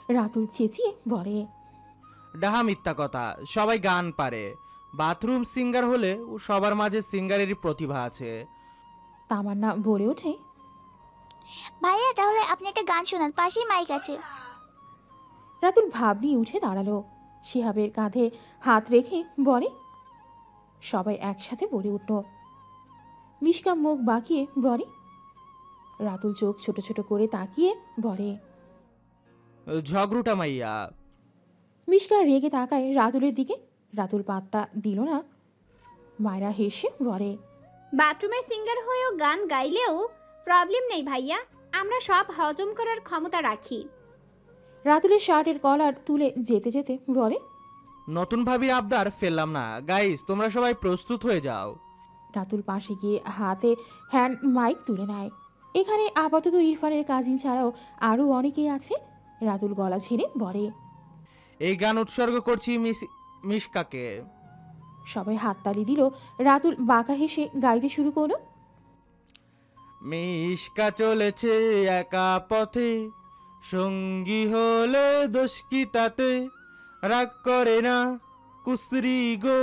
রাতুল চেঁচিয়ে বলে, ডাহা মিথ্যা কথা, সবাই গান পারে। বাথরুম সিঙ্গার হলে ও সবার মাঝে সিঙ্গারেরই প্রতিভা আছে। তামান্না বলে ওঠে, ভাইয়া তাহলে আপনি একটা গান শোনান, পাশেই মাইক আছে। রাতুল ভাব নিয়ে উঠে দাঁড়ালো, শিহাবের কাঁধে হাত রেখে বলে। সবাই একসাথে বলে উঠল। মিশকা মুখ বাঁকিয়ে বলে। রাতুল চোখ ছোট ছোট করে তাকিয়ে বলে, ঝগড়ুটা মাইয়া। মিশকা রেগে তাকায় রাতুলের দিকে। রাতুল পাত্তা দিল না। মায়েরা হেসে বলে, বাথরুমের সিঙ্গার হয়েও গান গাইলেও প্রবলেম নেই ভাইয়া, আমরা সব হজম করার ক্ষমতা রাখি। রাতুলের শার্টের কলার তুলে যেতে যেতে বলে, নতুন ভাবির আবদার ফেললাম না, গাইস তোমরা সবাই প্রস্তুত হয়ে যাও। রাতুল পাশে গিয়ে হাতে হ্যান্ড মাইক তুলে নেয়। এখানে আপাতত ইরফানের কাজিন ছাড়াও আরও অনেকেই আছে। রাতুল গলা ছেড়ে বলে, এই গান উৎসর্গ করছি মিশকাকে। সবাই হাততালি দিল। রাতুল বাঁকা হেসে গাইতে শুরু করলো, মিশকা চলেছে একা পথে, সঙ্গী হলে দোষ কি তাতে, রাগ করে না কুসরি গো,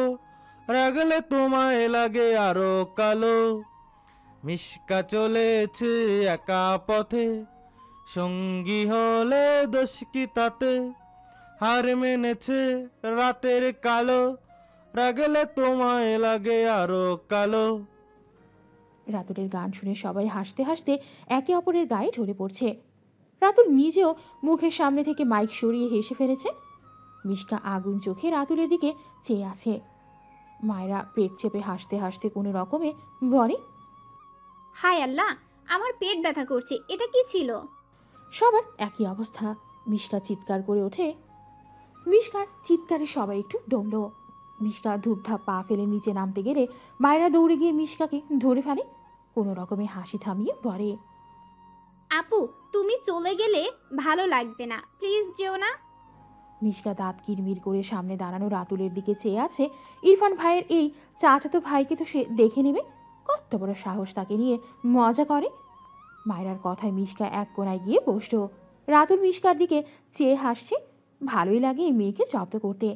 রাগলে তোমায় লাগে আরো কালো। মিশকা চলেছে একা পথে, সঙ্গী হলে দোষ কি তাতে, হার মেনেছে রাতের কালো, রাগলে তোমায় লাগে আরো কালো। রাতুলের গান শুনে সবাই হাসতে হাসতে একে অপরের গায়ে ঢলে পড়ছে। রাতুল নিজেও মুখের সামনে থেকে মাইক সরিয়ে হেসে ফেলেছে। মিশকা আগুন চোখে রাতুলের দিকে চেয়ে আছে। মায়েরা পেট চেপে হাসতে হাসতে কোনো রকমে বলে, হায় আল্লাহ, আমার পেট ব্যথা করছে, এটা কি ছিল? সবার একই অবস্থা। মিশকা চিৎকার করে ওঠে। মিশকার চিৎকারে সবাই একটু দমল। মিশকা ধূপধাপ পা ফেলে নিচে নামতে গেলে মায়েরা দৌড়ে গিয়ে মিশকাকে ধরে ফেলে। কোনো রকমে হাসি থামিয়ে বলে, আপু তুমি চলে গেলে ভালো লাগবে না, প্লিজ যেও না। মিশকা দাঁত কিরমির করে সামনে দাঁড়ানো রাতুলের দিকে চেয়ে আছে। ইরফান ভাইয়ের এই চাচাতো ভাইকে তো সে দেখে নেবে, কত বড় সাহস তাকে নিয়ে মজা করে। মায়রার কথায় মিশকা এক কোণায় গিয়ে বসল। রাতুল মিশকার দিকে চেয়ে হাসছে। ভালোই লাগে এই মেয়েকে জব্দ করতে,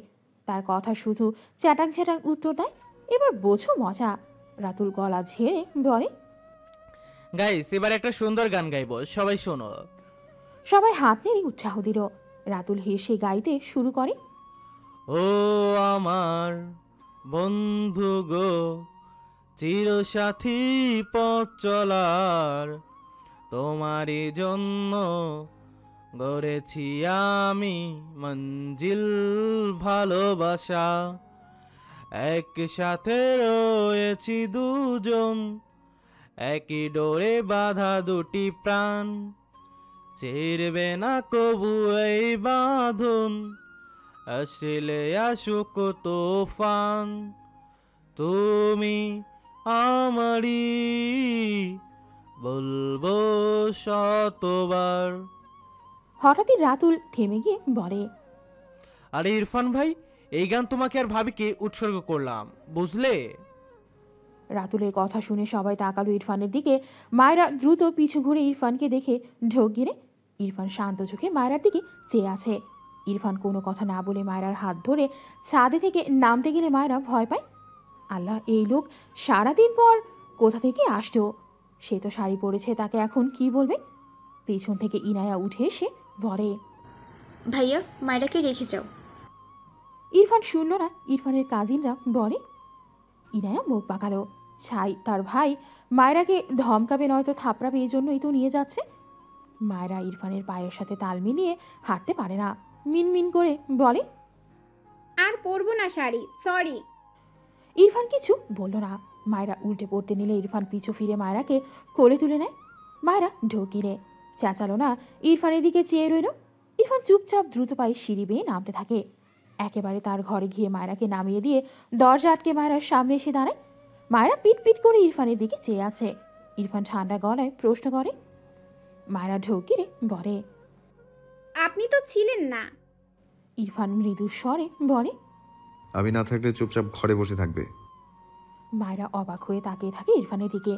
তার কথা শুধু চ্যাটাং চ্যাটাং উত্তর দেয়। এবার বোঝো মজা। রাতুল গলা ঝেড়ে বলে, গাইস এবার একটা সুন্দর গান গাইবো, সবাই শোনো। সবাই হাত নেড়ে উৎসাহ দিল। রাতুল হেসে গাইতে শুরু করে, ও আমার বন্ধু গো, চিরসাথী পথ চলার, তোমারই জন্য গড়েছি আমি মঞ্জিল ভালোবাসা, একসাথে রয়েছি দুজন, একই ডোরে বাঁধা দুটি প্রাণ, ছিড়বে না কবু এই বাঁধন, আসলে আসুক তোফান, তুমি আমারই বলবো শতবার। হঠাৎই রাতুল থেমে গিয়ে বলে, আরে ইরফান ভাই, এই গান তোমাকে আর ভাবিকে উৎসর্গ করলাম, বুঝলে? রাতুলের কথা শুনে সবাই তাকালো ইরফানের দিকে। মায়রা দ্রুত পিছু ঘুরে ইরফানকে দেখে ঢোক গিরে। ইরফান শান্ত চোখে মায়রার দিকে চেয়ে আছে। ইরফান কোনো কথা না বলে মায়রার হাত ধরে ছাদে থেকে নামতে গেলে মায়রা ভয় পায়। আল্লাহ, এই লোক সারাদিন পর কোথা থেকে আসতো? সে তো শাড়ি পরেছে, তাকে এখন কি বলবে? পেছন থেকে ইনায়া উঠে এসে বলে, ভাইয়া মায়রাকে রেখে যাও। ইরফান শুনল না। ইরফানের কাজিনরা বলে। ইনায়া মুখ পাকালো। ছাই তার ভাই মায়রাকে ধমকাবে নয়তো থাপড়াবে, এই জন্যই তো নিয়ে যাচ্ছে। মায়রা ইরফানের পায়ের সাথে তাল মিলিয়ে হাঁটতে পারে না। মিনমিন করে বলে, আর পরবো না শাড়ি, সরি। ইরফান কিছু বলল না। মায়রা উল্টে পড়তে নিলে ইরফান পিছু ফিরে মায়রাকে কোলে তুলে নেয়। মায়রা ঢোকিরে চেঁচালো না, ইরফানের দিকে চেয়ে রইল। ইরফান চুপচাপ দ্রুত পায়ে সিঁড়ি বেয়ে নামতে থাকে। একেবারে তার ঘরে গিয়ে মায়রাকে নামিয়ে দিয়ে দরজা আটকে মায়রার সামনে এসে দাঁড়ায়। মায়রা পিট পিট করে ইরফানের দিকে চেয়ে আছে। ইরফান ঠান্ডা গলায় প্রশ্ন করে। মায়রা ঢোকিরে বলে, আপনি তো ছিলেন না। ইরফান মৃদু স্বরে বলে, আমি না থাকলে চুপচাপ ঘরে বসে থাকবে। মায়রা অবাক হয়ে তাকিয়ে থাকে ইরফানের দিকে।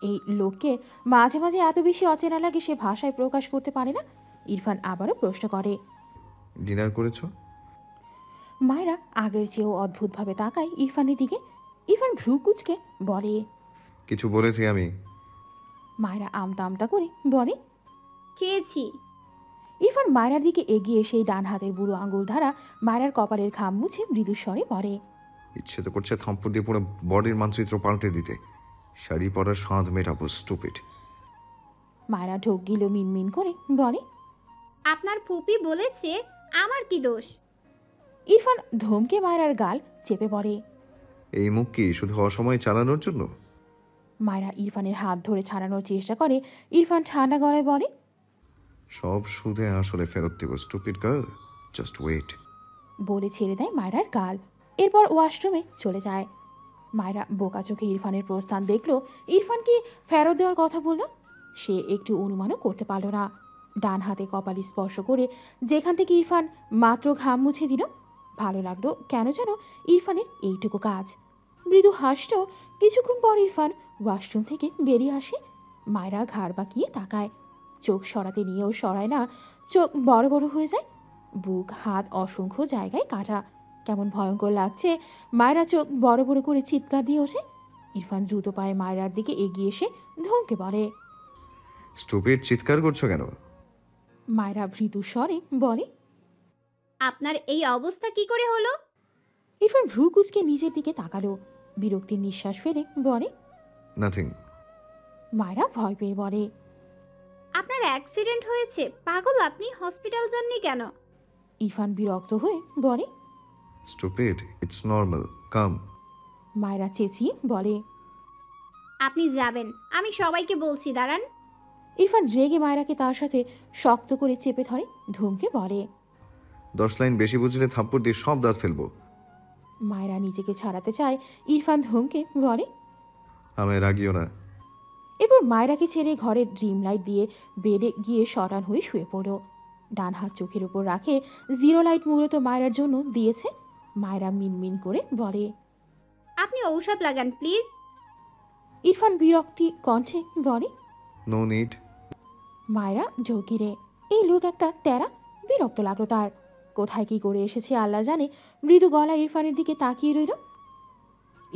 এই লোককে মাঝে মাঝে এত বেশি অচেনা লাগে সে ভাষায় প্রকাশ করতে পারে না। ইরফান আবারও প্রশ্ন করে, ডিনার করেছো? মায়রা আগের চেয়েও অদ্ভুতভাবে তাকায় ইরফানের দিকে। ইরফান ভ্রু কুচকে বলে, কিছু বলেছি আমি? মায়রা আমতা আমতা করে বলে, খেয়েছি। ইরফান মায়রার দিকে এগিয়ে সেই ডান হাতের বুড়ো আঙুল ধারা মায়রার কপালের ঘাম মুছে মৃদু স্বরে বলে, ইচ্ছে তো করছে থাম্পড় দিয়ে পুরো বডির মানচিত্র পাল্টে দিতে। শাড়ি পরার স্বাদ মেটাবো, স্টুপিড। মায়রা ঢোক গিল মিনমিন করে বলে, আপনার ফুপি বলেছে, আমার কি দোষ? ইরফান ধমকে মায়রার গাল চেপে পড়ে। এই মুখ কি শুধু অসময়ে চালানোর জন্য? মায়রা ইরফানের হাত ধরে ছাড়ানোর চেষ্টা করে। ইরফান ঠান্ডা গলায় বলে, সব সুদে আসলে ফেরত দিব, স্টুপিড গার্ল, জাস্ট ওয়েট। বলে ছেড়ে দেয় মায়রার গাল। এরপর ওয়াশরুমে চলে যায়। মায়রা বোকা চোখে ইরফানের প্রস্থান দেখলো। ইরফান কি ফেরত দেওয়ার কথা বলল? সে একটু অনুমানও করতে পারল না। ডান হাতে কপালি স্পর্শ করে যেখান থেকে ইরফান মাত্র ঘাম মুছে দিল, ভালো লাগলো কেন যেন ইরফানের এইটুকু কাজ। মৃদু হাসল। কিছুক্ষণ পর ইরফান ওয়াশরুম থেকে বেরিয়ে আসে। মায়রা ঘাড় বাঁকিয়ে তাকায়। চোখ সরাতে নিয়েও সরায় না, চোখ বড় বড় হয়ে যায়। বুক হাত অসংখ্য জায়গায় কাটা। কেমন ভয়ঙ্কর লাগছে। মায়রা চোখ বড় বড় করে চিৎকার দিয়ে ওঠে। ইরফান দ্রুত পায়ে মায়রার দিকে এগিয়ে এসে ধমকে বলে, স্টুপিড, চিৎকার করছো কেন? মায়রা মৃদু স্বরে বলে, আপনার এই অবস্থা কি করে হলো? ইরফান ভ্রু কুচকে নিজের দিকে তাকালো। বিরক্তির নিঃশ্বাস ফেলে বলে, নাথিং। মায়রা ভয় পেয়ে বলে, আপনার অ্যাক্সিডেন্ট হয়েছে, পাগল আপনি, হসপিটাল যাননি কেন? ইরফান বিরক্ত হয়ে বলে, স্টুপিড, ইটস নর্মাল, কাম। মায়রা চেঁচিয়ে বলে, আপনি যাবেন, আমি সবাইকে বলছি, দাঁড়ান। ইরফান রেগে মায়রাকে তার সাথে শক্ত করে চেপে ধরে ধমকে বলে, 10 লাইন বেশি বুঝলে থাপ্পড় দিয়ে সব দাঁত ফেলবো। মায়রা নিজেকে ছাড়াতে চায়। ইরফান ধমকে বলে, আমায় রাগিও না। এরপর মায়রাকে ছেড়ে ঘরের ড্রিম লাইট দিয়ে বেডে গিয়ে শটান হয়ে শুয়ে পড়ল। ডান হাত চোখের উপর রাখে। জিরো লাইট মূলত মায়রার জন্য দিয়েছে। মায়রা মিনমিন করে বলে, আপনি ঔষধ লাগান প্লিজ। ইরফান বিরক্তি কণ্ঠে বলে, নো নিড। মায়রা ঝকিরে। এই লোক একটা তেরা। বিরক্ত লাগলো তার। কোথায় কি করে এসেছে আল্লাহ জানে। মৃদু গলা ইরফানের দিকে তাকিয়ে রইল।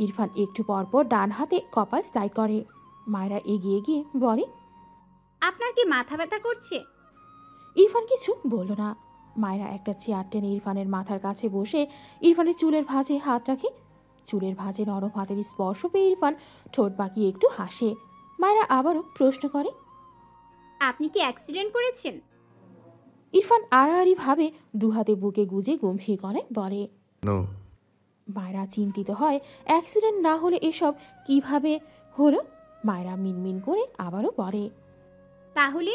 ইরফান একটু পরপর ডান হাতে কপাল স্লাইড করে। মায়রা এগিয়ে গিয়ে বলে, আপনার কি মাথা ব্যথা করছে? ইরফান কিছু বলল না। মায়রা একটা চেয়ার টেনে ইরফানের মাথার কাছে বসে ইরফানের চুলের ভাঁজে হাত রাখে। চুলের ভাঁজে নরম হাতের স্পর্শ পেয়ে ইরফান ঠোঁট বাঁকিয়ে একটু হাসে। মায়রা আবারও প্রশ্ন করে, আপনি কি অ্যাক্সিডেন্ট করেছেন? ইরফান আড়াআড়ি ভাবে দুহাতে বুকে গুজে গম্ভীর গলায় বলে, নো। মায়রা চিন্তিত হয়, অ্যাক্সিডেন্ট না হলে এসব কিভাবে হলো। মায়রা মিনমিন করে আবারও বলে, তাহলে?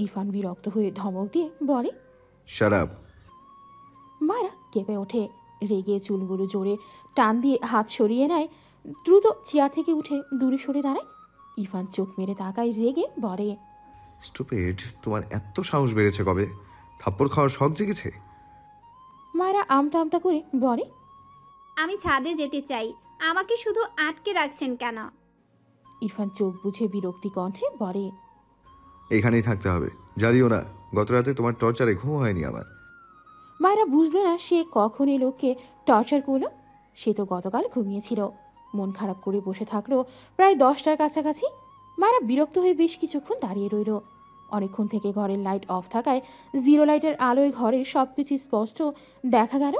ইরফান বিরক্ত হয়ে ধমক দিয়ে বলে, শাট আপ। মায়রা কেঁপে ওঠে। রেগে চুলগুলো জোরে টান দিয়ে হাত সরিয়ে নেয়। দ্রুত চেয়ার থেকে উঠে দূরে সরে দাঁড়ায়। ইরফান চোখ মেরে তাকায় রেগে বলে, স্টুপিড, তোমার এত সাহস বেড়েছে কবে? থাপ্পড় খাওয়ার শখ জেগেছে? মায়রা আমতা আমতা করে বলে, আমি ছাদে যেতে চাই, আমাকে শুধু আটকে রাখছেন কেন? ইরফান চোখ বুঝে বিরক্তি কণ্ঠে বলে, এখানেই থাকতে হবে, জানিও না গত রাতে তোমার টর্চারে ঘুম হয়নি আমার। মায়রা বুঝলো না সে কখন এই লোককে টর্চার করলো। সে তো গতকাল ঘুমিয়েছিল। মন খারাপ করে বসে থাকলো প্রায় 10টার কাছাকাছি। মায়রা বিরক্ত হয়ে বেশ কিছুক্ষণ দাঁড়িয়ে রইল। অনেকক্ষণ থেকে ঘরের লাইট অফ থাকায় জিরো লাইটের আলোয় ঘরের সব কিছু স্পষ্ট দেখা গেল।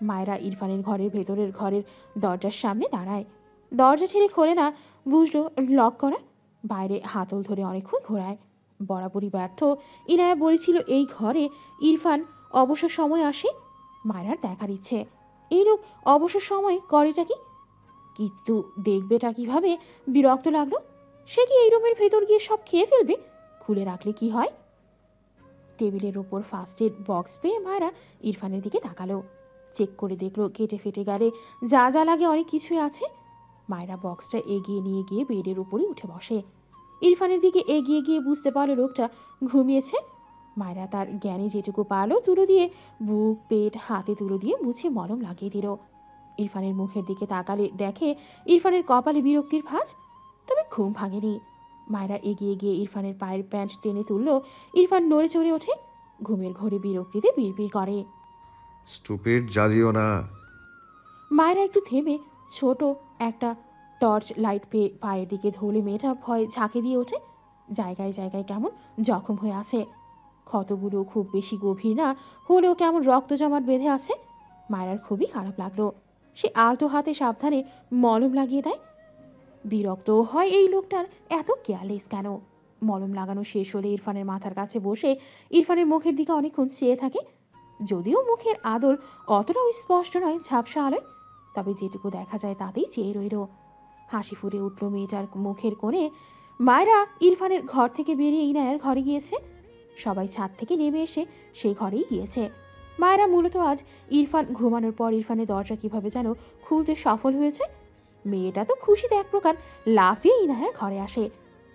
মায়রা ইরফানের ঘরের ভেতরের ঘরের দরজার সামনে দাঁড়ায়। দরজা ছেড়ে খোলে না, বুঝলো লক করা। বাইরে হাতল ধরে অনেকক্ষণ ঘোরায়। বরাবরই ব্যর্থ। ইনায়া বলেছিল এই ঘরে ইরফান অবসর সময় আসে। মায়রার দেখার ইচ্ছে, এই লোক অবসর সময় করেটা কি, কিন্তু দেখবেটা কিভাবে। বিরক্ত লাগলো। সে কি এই রুমের ভেতর গিয়ে সব খেয়ে ফেলবে? খুলে রাখলে কি হয়? টেবিলের ওপর ফার্স্ট এড বক্স পেয়ে মায়রা ইরফানের দিকে তাকালো। চেক করে দেখলো কেটে ফেটে গেলে যা যা লাগে অনেক কিছুই আছে। মায়রা বক্সটা এগিয়ে নিয়ে গিয়ে বেডের উপরই উঠে বসে। ইরফানের দিকে এগিয়ে গিয়ে বুঝতে পারলো লোকটা ঘুমিয়েছে। মায়রা তার জ্ঞানে যেটুকু পারলো তুলো দিয়ে বুক পেট হাতে তুলো দিয়ে মুছে মলম লাগিয়ে দিল। ইরফানের মুখের দিকে তাকালে দেখে ইরফানের কপালে বিরক্তির ভাঁজ, তবে ঘুম ভাঙেনি। মায়রা এগিয়ে গিয়ে ইরফানের পায়ের প্যান্ট টেনে তুলল। ইরফান নড়ে চড়ে ওঠে। ঘুমের ঘোরে বিরক্তিতে বিড়বিড় করে, স্টুপিড, জ্বালিও না। মায়রা একটু থেমে ছোট একটা টর্চ লাইট পেয়ে পায়ের দিকে ধরলে মেয়েটা ভয়ে ঝাঁকে দিয়ে ওঠে। জায়গায় জায়গায় কেমন জখম হয়ে আছে। ক্ষতগুলো খুব বেশি গভীর না হলেও কেমন রক্ত জমাট বেঁধে আছে। মায়রার খুবই খারাপ লাগলো। সে আলতো হাতে সাবধানে মলম লাগিয়ে দেয়। বিরক্ত হয় এই লোকটার এত কেয়ারলেস কেন। মলম লাগানো শেষ হলে ইরফানের মাথার কাছে বসে ইরফানের মুখের দিকে অনেকক্ষণ চেয়ে থাকে। যদিও মুখের আদল অতটাও স্পষ্ট নয় ঝাপসা আলোয়, তবে যেটুকু দেখা যায় তাতেই চেয়ে রইল। হাসি ফুটে উঠল মেয়েটার মুখের কোণে। মায়রা ইরফানের ঘর থেকে বেরিয়ে ইনায়ার ঘরে গিয়েছে। সবাই ছাদ থেকে নেমে এসে সেই ঘরেই গিয়েছে। মায়রা মূলত আজ ইরফান ঘুমানোর পর ইরফানের দরজা কিভাবে যেন খুলতে সফল হয়েছে। মেয়েটা তো খুশিতে এক প্রকার লাফিয়ে ইনায়ার ঘরে আসে।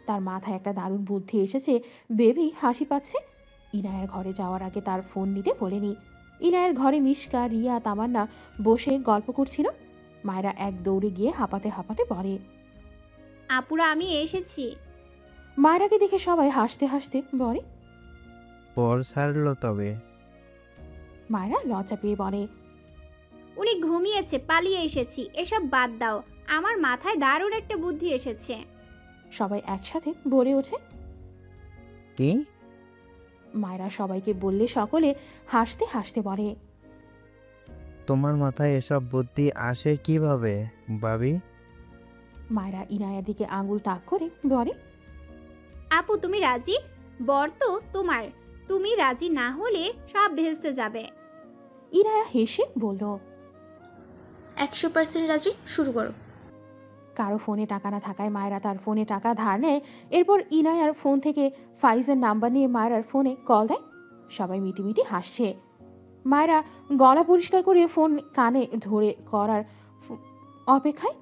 তার মাথায় একটা দারুণ বুদ্ধি এসেছে ভেবেই হাসি পাচ্ছে। ইনায়ার ঘরে যাওয়ার আগে তার ফোন নিতে বলেনি। ইনায়ার ঘরে মিশকা, রিয়া, তামান্না বসে গল্প করছিল। মায়রা এক দৌড়ে গিয়ে হাঁপাতে হাঁপাতে বলে, আপুরা আমি এসেছি। মায়রাকে দেখে সবাই হাসতে হাসতে বলে, পর ছাড়লো তবে। মায়রা লজ্জা পেয়ে বলে, উনি ঘুমিয়েছে, পালিয়ে এসেছি। এসব বাদ দাও, আমার মাথায় দারুণ একটা বুদ্ধি এসেছে। সবাই একসাথে বলে ওঠে, কি? মায়রা সবাইকে বললে সকলে হাসতে হাসতে বলে, তোমার মাথায় এসব বুদ্ধি আসে কিভাবে ভাবি? মায়রা ইনায়ার দিকে আঙুল তাক করে বলে, আপু তুমি রাজি? বর তো তোমার, তুমি রাজি না হলে সব ভেস্তে যাবে। ইনায়া হেসে বলল, 100% রাজি, শুরু করো। কারো ফোনে টাকা না থাকায় মায়রা তার ফোনে টাকা ধার নেয়। এরপর ইনায়ার ফোন থেকে ফাইজের নাম্বার নিয়ে মায়রার ফোনে কল দেয়। সবাই মিটিমিটি হাসছে। মায়রা গলা পরিষ্কার করে ফোন কানে ধরে করার অপেক্ষায়।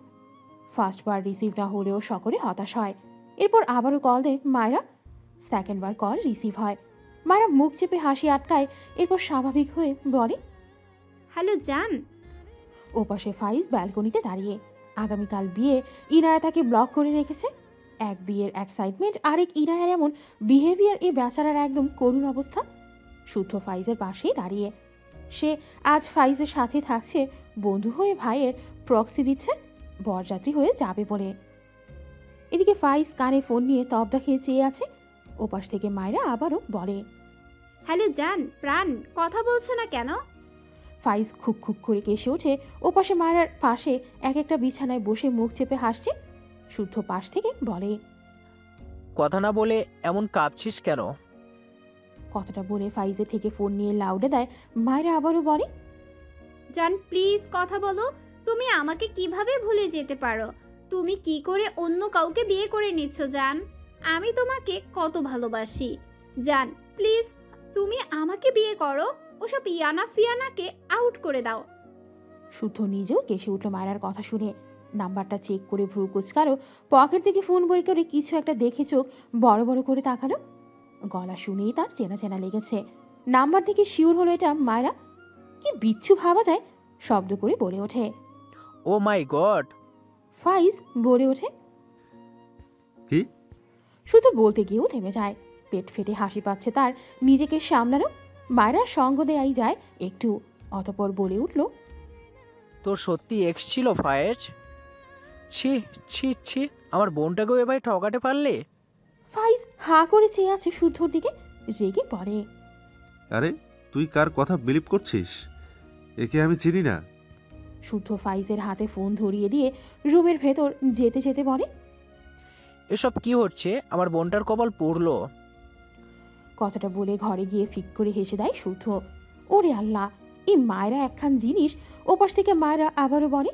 ফার্স্ট বার রিসিভ না হলেও সকলে হতাশ হয়। এরপর আবারও কল দেয় মায়রা। সেকেন্ডবার কল রিসিভ হয়। মায়রা মুখ চেপে হাসি আটকায়, এরপর স্বাভাবিক হয়ে বলে, হ্যালো জান। ওপাশে ফাইজ ব্যালকনিতে দাঁড়িয়ে। আগামীকাল বিয়ে, ইনায়া তাকে ব্লক করে রেখেছে। এক বিয়ের এক্সাইটমেন্ট, আরেক ইনায়ার এমন বিহেভিয়ার, এ বেচারার একদম করুণ অবস্থা। শুদ্ধ ফাইজের পাশেই দাঁড়িয়ে। সে আজ ফাইজের সাথে থাকছে, বন্ধু হয়ে ভাইয়ের প্রক্সি দিচ্ছে, বরযাত্রী হয়ে যাবে বলে। এদিকে ফাইজ কানে ফোন নিয়ে তবদা খেয়ে চেয়ে আছে। ওপাশ থেকে মায়রা আবারও বলে, হ্যালো জান প্রাণ, কথা বলছো না কেন? ফাইজ খুব খুব করে কেসে ওঠে। ওপাশে মায়রার পাশে এক একটা বিছানায় বসে মুখ চেপে হাসছে। শুদ্ধ পাশ থেকে বলে, কথা না বলে এমন কাঁপছিস কেন? কথাটা বলে ফাইজের থেকে ফোন নিয়ে লাউডে দেয়। মায়রা আবারও বলে, জান প্লিজ কথা বলো। তুমি আমাকে কিভাবে ভুলে যেতে পারো? তুমি কি করে অন্য কাউকে বিয়ে করে নিচ্ছ জান? আমি তোমাকে কত ভালোবাসি জান। প্লিজ তুমি আমাকে বিয়ে করো, ওসব ইয়ানা ফিয়ানাকে আউট করে দাও। শুদ্ধ নিজেও কেসে উঠল মায়রার কথা শুনে। নাম্বারটা চেক করে ভ্রু কুচকালো, পকেট থেকে ফোন বের করে কিছু একটা দেখে চোখ বড় বড় করে তাকালো। গলা শুনেই তার চেনা চেনা লেগেছে। নাম্বার থেকে শিওর হলো এটা মায়রা। কি বিচ্ছু ভাবা যায়, শব্দ করে বলে ওঠে, ও মাই গড। ফাইজ বলে ওঠে, কি? শুধু বলতে গিয়েও থেমে যায়। পেট ফেটে হাসি পাচ্ছে তার, নিজেকে সামলানো। মায়রার সঙ্গ দেয়াই যায় একটু, অতপর বলে উঠল, তোর সত্যি এক্স ছিল ফায়েজ? ছি ছি ছি, আমার বোনটাকেও এবার ঠকাতে পারলে? ফাইজ হা করে চেয়ে আছে শুদ্ধর দিকে, রেগে পড়ে, আরে তুই কার কথা বিলিভ করছিস? একে আমি চিনি না। শুদ্ধ ফাইজের হাতে ফোন ধরিয়ে দিয়ে রুমের ভেতর যেতে যেতে বলে, এসব কি হচ্ছে? আমার বোনটার কপাল পড়লো। কথাটা বলে ঘরে গিয়ে ফিক করে হেসে দেয় শুদ্ধ। ওরে আল্লাহ, এই মায়রা একখান জিনিস। ওপাশ থেকে মায়রা আবারও বলে,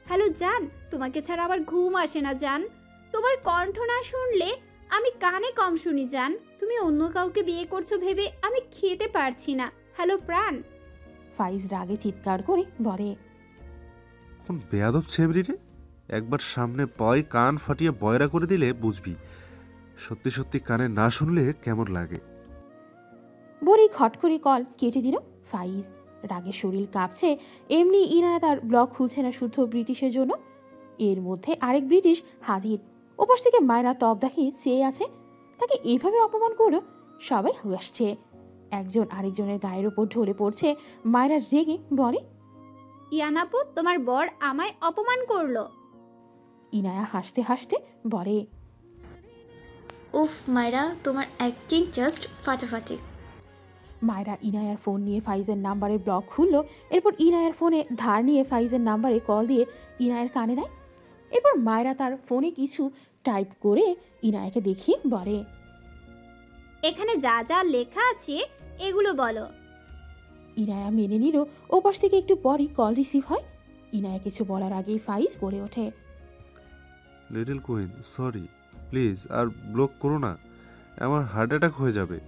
হ্যালো জান, তোমাকে ছাড়া আমার ঘুম আসে না জান। তোমার কণ্ঠ না শুনলে আমি কানে কম শুনি জান। তুমি অন্য কাউকে বিয়ে করছো ভেবে আমি খেতে পারছি না। হ্যালো প্রাণ। ফাইজ রাগে চিৎকার করে বলে, কোন বেয়াদব ছেমরি রে! একবার সামনে পয় কান ফাটিয়ে বয়রা করে দিলে বুঝবি সত্যি সত্যি কানে না শুনলে কেমন লাগে। বলেই খট করে কল কেটে দিল ফাইজ। রাগে শরীর কাঁপছে। এমনি ইনায়া তার ব্লগ খুলছে না শুদ্ধ ব্রিটিশের জন্য। এর মধ্যে আরেক ব্রিটিশ হাজির। ওপাশ থেকে মায়রা তব দেখিয়ে চেয়ে আছে। তাকে এভাবে অপমান করলো, সবাই হাসছে। একজন আরেকজনের গায়ের ওপর ঢলে পড়ছে। মায়রা রেগে বলে, ইয়ানাপু, তোমার বর আমায় অপমান করলো। ইনায়া হাসতে হাসতে বলে, উফ মায়রা, তোমার অ্যাক্টিং জাস্ট ফাটাফাটি। মায়রা ইনায়ার ফোন নিয়ে ফাইজের নাম্বারের ব্লক খুললো। এরপর ইনায়ার ফোনে ধার নিয়ে ফাইজের নাম্বারে কল দিয়ে ইনায়ের কানে দেয়। এরপর মায়রা তার ফোনে কিছু টাইপ করে ইনায়াকে দেখিয়ে বলে, এখানে যা যা লেখা আছে এগুলো বলো। ইনায়া মেনে নিল। ওপাশ থেকে একটু পরই কল রিসিভ হয়। ইনায়া কিছু বলার আগেই ফাইজ বলে ওঠে, লিটল কুইন, সরি, প্লিজ আর ব্লক করো না, আমার হার্ট অ্যাটাক হয়ে যাবে।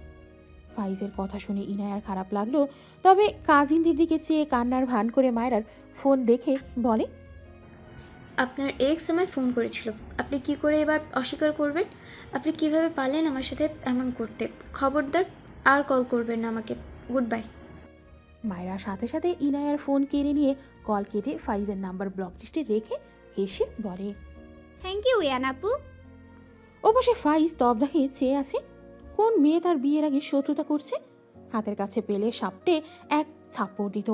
ফাইজের কথা শুনে ইনায়ার খারাপ লাগলো, তবে কাজিনদের দিকে চেয়ে কান্নার ভান করে মায়রার ফোন দেখে বলে, আপনার এক্স আমায় ফোন করেছিল, আপনি কি করে এবার অস্বীকার করবেন? আপনি কিভাবে পারলেন আমার সাথে এমন করতে? খবরদার আর কল করবেন না আমাকে। Good bye. মায়রার সাথে সাথে ইনায়ার ফোন কেড়ে নিয়ে কল কেটে ফাইজের নাম্বার ব্লক লিস্টে রেখে হেসে বলে, থ্যাংক ইউ ইয়ানাপু। ওপাশে ফাইজ তব দেখিয়ে চেয়ে আছে। কোন মেয়ে তার বিয়ের আগে শত্রুতা করছে? হাতের কাছে পেলে সাপটে এক থাপ্পড় দিত।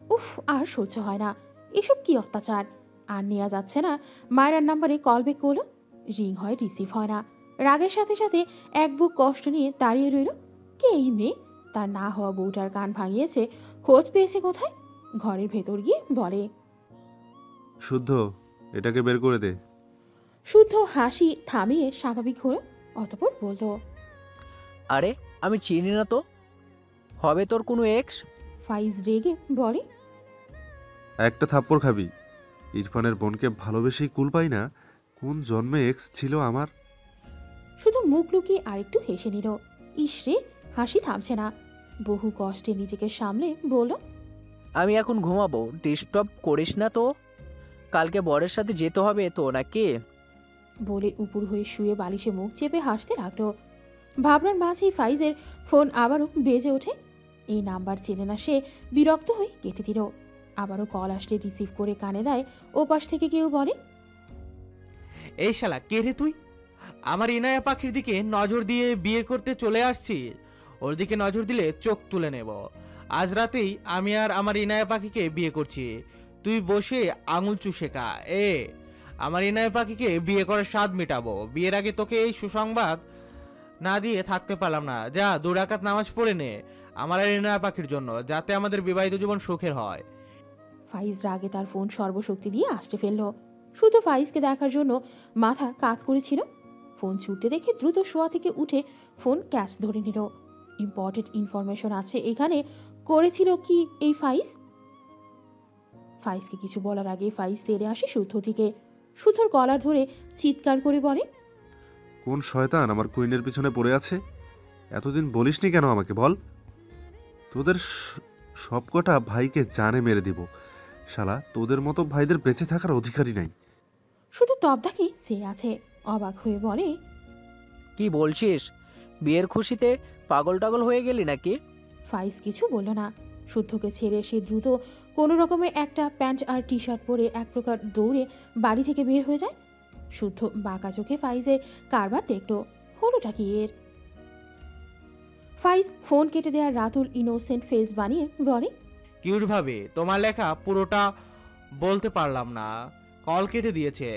উফ, আর সহ্য হয় না। এসব কি অত্যাচার! আর নেওয়া যাচ্ছে না। মায়ের নাম্বারে কল ব্যাক করলো, রিং হয়, রিসিভ হয় না। রাগের সাথে সাথে এক বুক কষ্ট নিয়ে দাঁড়িয়ে রইল। কে এই মেয়ে? তার না হওয়া বউটার কান ভাঙিয়েছে, খোঁজ পেয়েছে কোথায়? ঘরের ভেতর গিয়ে বলে, শুদ্ধ, এটাকে বের করে দে। শুদ্ধ হাসি থামিয়ে স্বাভাবিক হলো, অতঃপর বলল, আরে আমি চিনি না তো, হবে তোর কোনো এক্স? ফাইজ রেগে বলে, একটা থাপ্পড় খাবি। ইরফানের বোনকে ভালোবেসেই কুল পাই না, কোন জন্মে এক্স ছিল আমার। শুধু মুখ লুকিয়ে আরেকটু হেসে নিল। ইসরে, হাসি থামছে না। বহু কষ্টে নিজেকে সামলে বলল, আমি এখন ঘুমাবো, ডিস্টার্ব করিস না তো। কালকে বরের সাথে যেতে হবে তো নাকি? বলে উপুর হয়ে শুয়ে বালিশে মুখ চেপে হাসতে লাগলো। ভাবনার মাঝেই ফাইজের ফোন আবারও বেজে ওঠে। এই নাম্বার চেনে না সে, বিরক্ত হয়ে কেটে দিল। আবারও কল আসলে রিসিভ করে কানে দেয়। ওপাশ থেকে কেউ বলে, এই শালা কে রে তুই? আমার ইনায়া পাখির দিকে নজর দিয়ে বিয়ে করতে চলে আসছি। ওর দিকে নজর দিলে চোখ তুলে নেব। আজ রাতেই আমি আর আমার ইনায়া পাখিকে বিয়ে করছি। তুই বসে আঙুল চুষে খা। আমার ইনায়া পাখিকে বিয়ে করার স্বাদ মেটাবো। বিয়ের আগে তোকে এই সুসংবাদ না দিয়ে থাকতে পারলাম না। যা 2 রাকাত নামাজ পড়ে নে আমার আর ইনায়া পাখির জন্য, যাতে আমাদের বিবাহিত জীবন সুখের হয়। ফাইজ রাগে তার ফোন সর্বশক্তি দিয়ে আসতে ফেললো। শুধু ফাইজকে দেখার জন্য মাথা কাত করেছিল। ফোন ছুটতে দেখে দ্রুত শোয়া থেকে উঠে ফোন ক্যাশ ধরে নিল। ইম্পর্টেন্ট ইনফরমেশন আছে এখানে। করেছিল কি এই ফাইজ? ফাইজকে কিছু বলার আগে ফাইজ তেড়ে আসে শুদ্ধর দিকে। শুদ্ধর কলার ধরে চিৎকার করে বলে, কোন শয়তান আমার কুইনের পিছনে পড়ে আছে? এতদিন বলিসনি কেন আমাকে? বল। তোদের সবকটা ভাইকে জানে মেরে দিব। শালা, তোদের মতো ভাইদের বেঁচে থাকার অধিকারই নাই। শুধু তবদাকে চেয়ে আছে, অবাক হয়ে বলে, কি বলছিস? বিয়ের খুশিতে পাগল টাগল হয়ে গেলি নাকি? ফাইজ কিছু বলল না। শুদ্ধকে ছেড়ে সে দ্রুত কোনো রকমে একটা প্যান্ট আর টি শার্ট পরে এক প্রকার দৌড়ে বাড়ি থেকে বের হয়ে যায়। শুদ্ধ বাঁকা চোখে ফাইজের কারবার দেখলো। হলোটা কি এর? ফাইজ ফোন কেটে দেওয়ার রাতুল ইনোসেন্ট ফেস বানিয়ে বলে, কিউট ভাবে তোমার লেখা পুরোটা বলতে পারলাম না, কল কেটে দিয়েছে।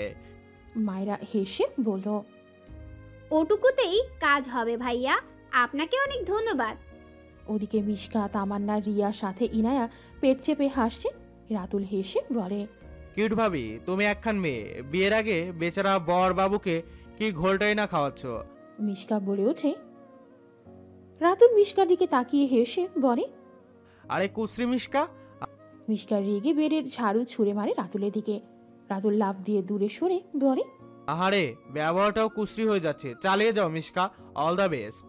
মায়েরা হেসে বলল, ওটুকুতেই কাজ হবে ভাইয়া, আপনাকে অনেক ধন্যবাদ। ওদিকে মিশকা, তামান্না, রিয়া সাথে ইনায়া পেট চেপে হাসছে। রাতুল হেসে বলে, কিউট ভাবি তুমি একখান মেয়ে, বিয়ের আগে বেচারা বর বাবুকে কি ঘোলটাই না খাওয়াচ্ছ। মিশকা বলে ওঠে। রাতুল মিশকার দিকে তাকিয়ে হেসে বলে, আরে কুশ্রী মিশকা। মিশকা রেগে বেডের ঝাড়ু ছুঁড়ে মারে রাতুলের দিকে। রাতুল লাফ দিয়ে দূরে সরে বলে, আহারে ব্যবহারটাও কুশ্রী হয়ে যাচ্ছে। চালিয়ে যাও Mishka, all the best.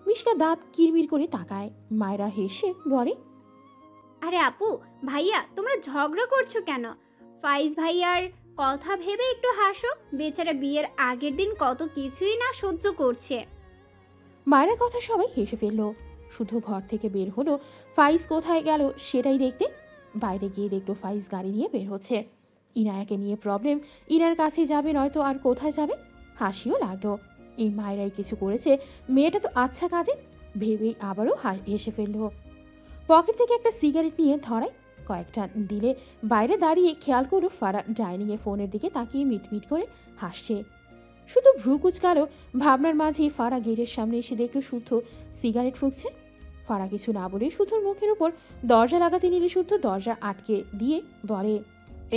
Mishka দাঁত কিরমির করে তাকায়। মায়েরা হেসে বলে, আরে আপু ভাইয়া তোমরা ঝগড়া করছো কেন? ফাইজ ভাইয়ার কথা ভেবে একটু হাসো। বেচারা বিয়ের আগের দিন কত কিছুই না সহ্য করছে। মায়ের কথা সবাই হেসে ফেললো। শুধু ঘর থেকে বের হলো ফাইজ কোথায় গেল সেটাই দেখতে। বাইরে গিয়ে দেখলো ফাইজ গাড়ি নিয়ে বের হচ্ছে। ইনায়াকে নিয়ে প্রবলেম, ইনার কাছে যাবে নয়তো আর কোথায় যাবে। হাসিও লাগলো। এই মায়েরাই কিছু করেছে, মেয়েটা তো আচ্ছা কাজে ভেবেই আবারও হেসে ফেললো। পকেট থেকে একটা সিগারেট নিয়ে ধরায় কয়েকটা দিলে বাইরে দাঁড়িয়ে খেয়াল করলো ফারা ডাইনিংয়ে ফোনের দিকে তাকিয়ে মিটমিট করে হাসছে। শুধু ভ্রু কুচকালো। ভাবনার মাঝে ফারা গেটের সামনে এসে দেখলো শুদ্ধ সিগারেট ফুঁকছে। ফারা কিছু না বলে শুদ্ধর মুখের উপর দরজা লাগাতে নিলে শুদ্ধ দরজা আটকে দিয়ে বলে,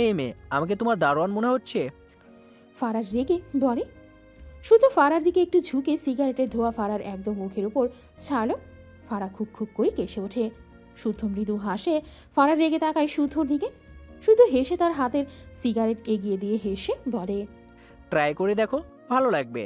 এই মেয়ে, আমাকে তোমার দারোয়ান মনে হচ্ছে? ফারা রেগে বলে। শুদ্ধ ফারার দিকে একটু ঝুঁকে সিগারেটের ধোয়া ফারার একদম মুখের উপর ছাড়লো। ফারা খুব খুব করে কেসে ওঠে। শুদ্ধ মৃদু হাসে। ফারা রেগে তাকায় শুদ্ধর দিকে। শুদ্ধ হেসে তার হাতের সিগারেট এগিয়ে দিয়ে হেসে বলে, ট্রাই করে দেখো, ভালো লাগবে।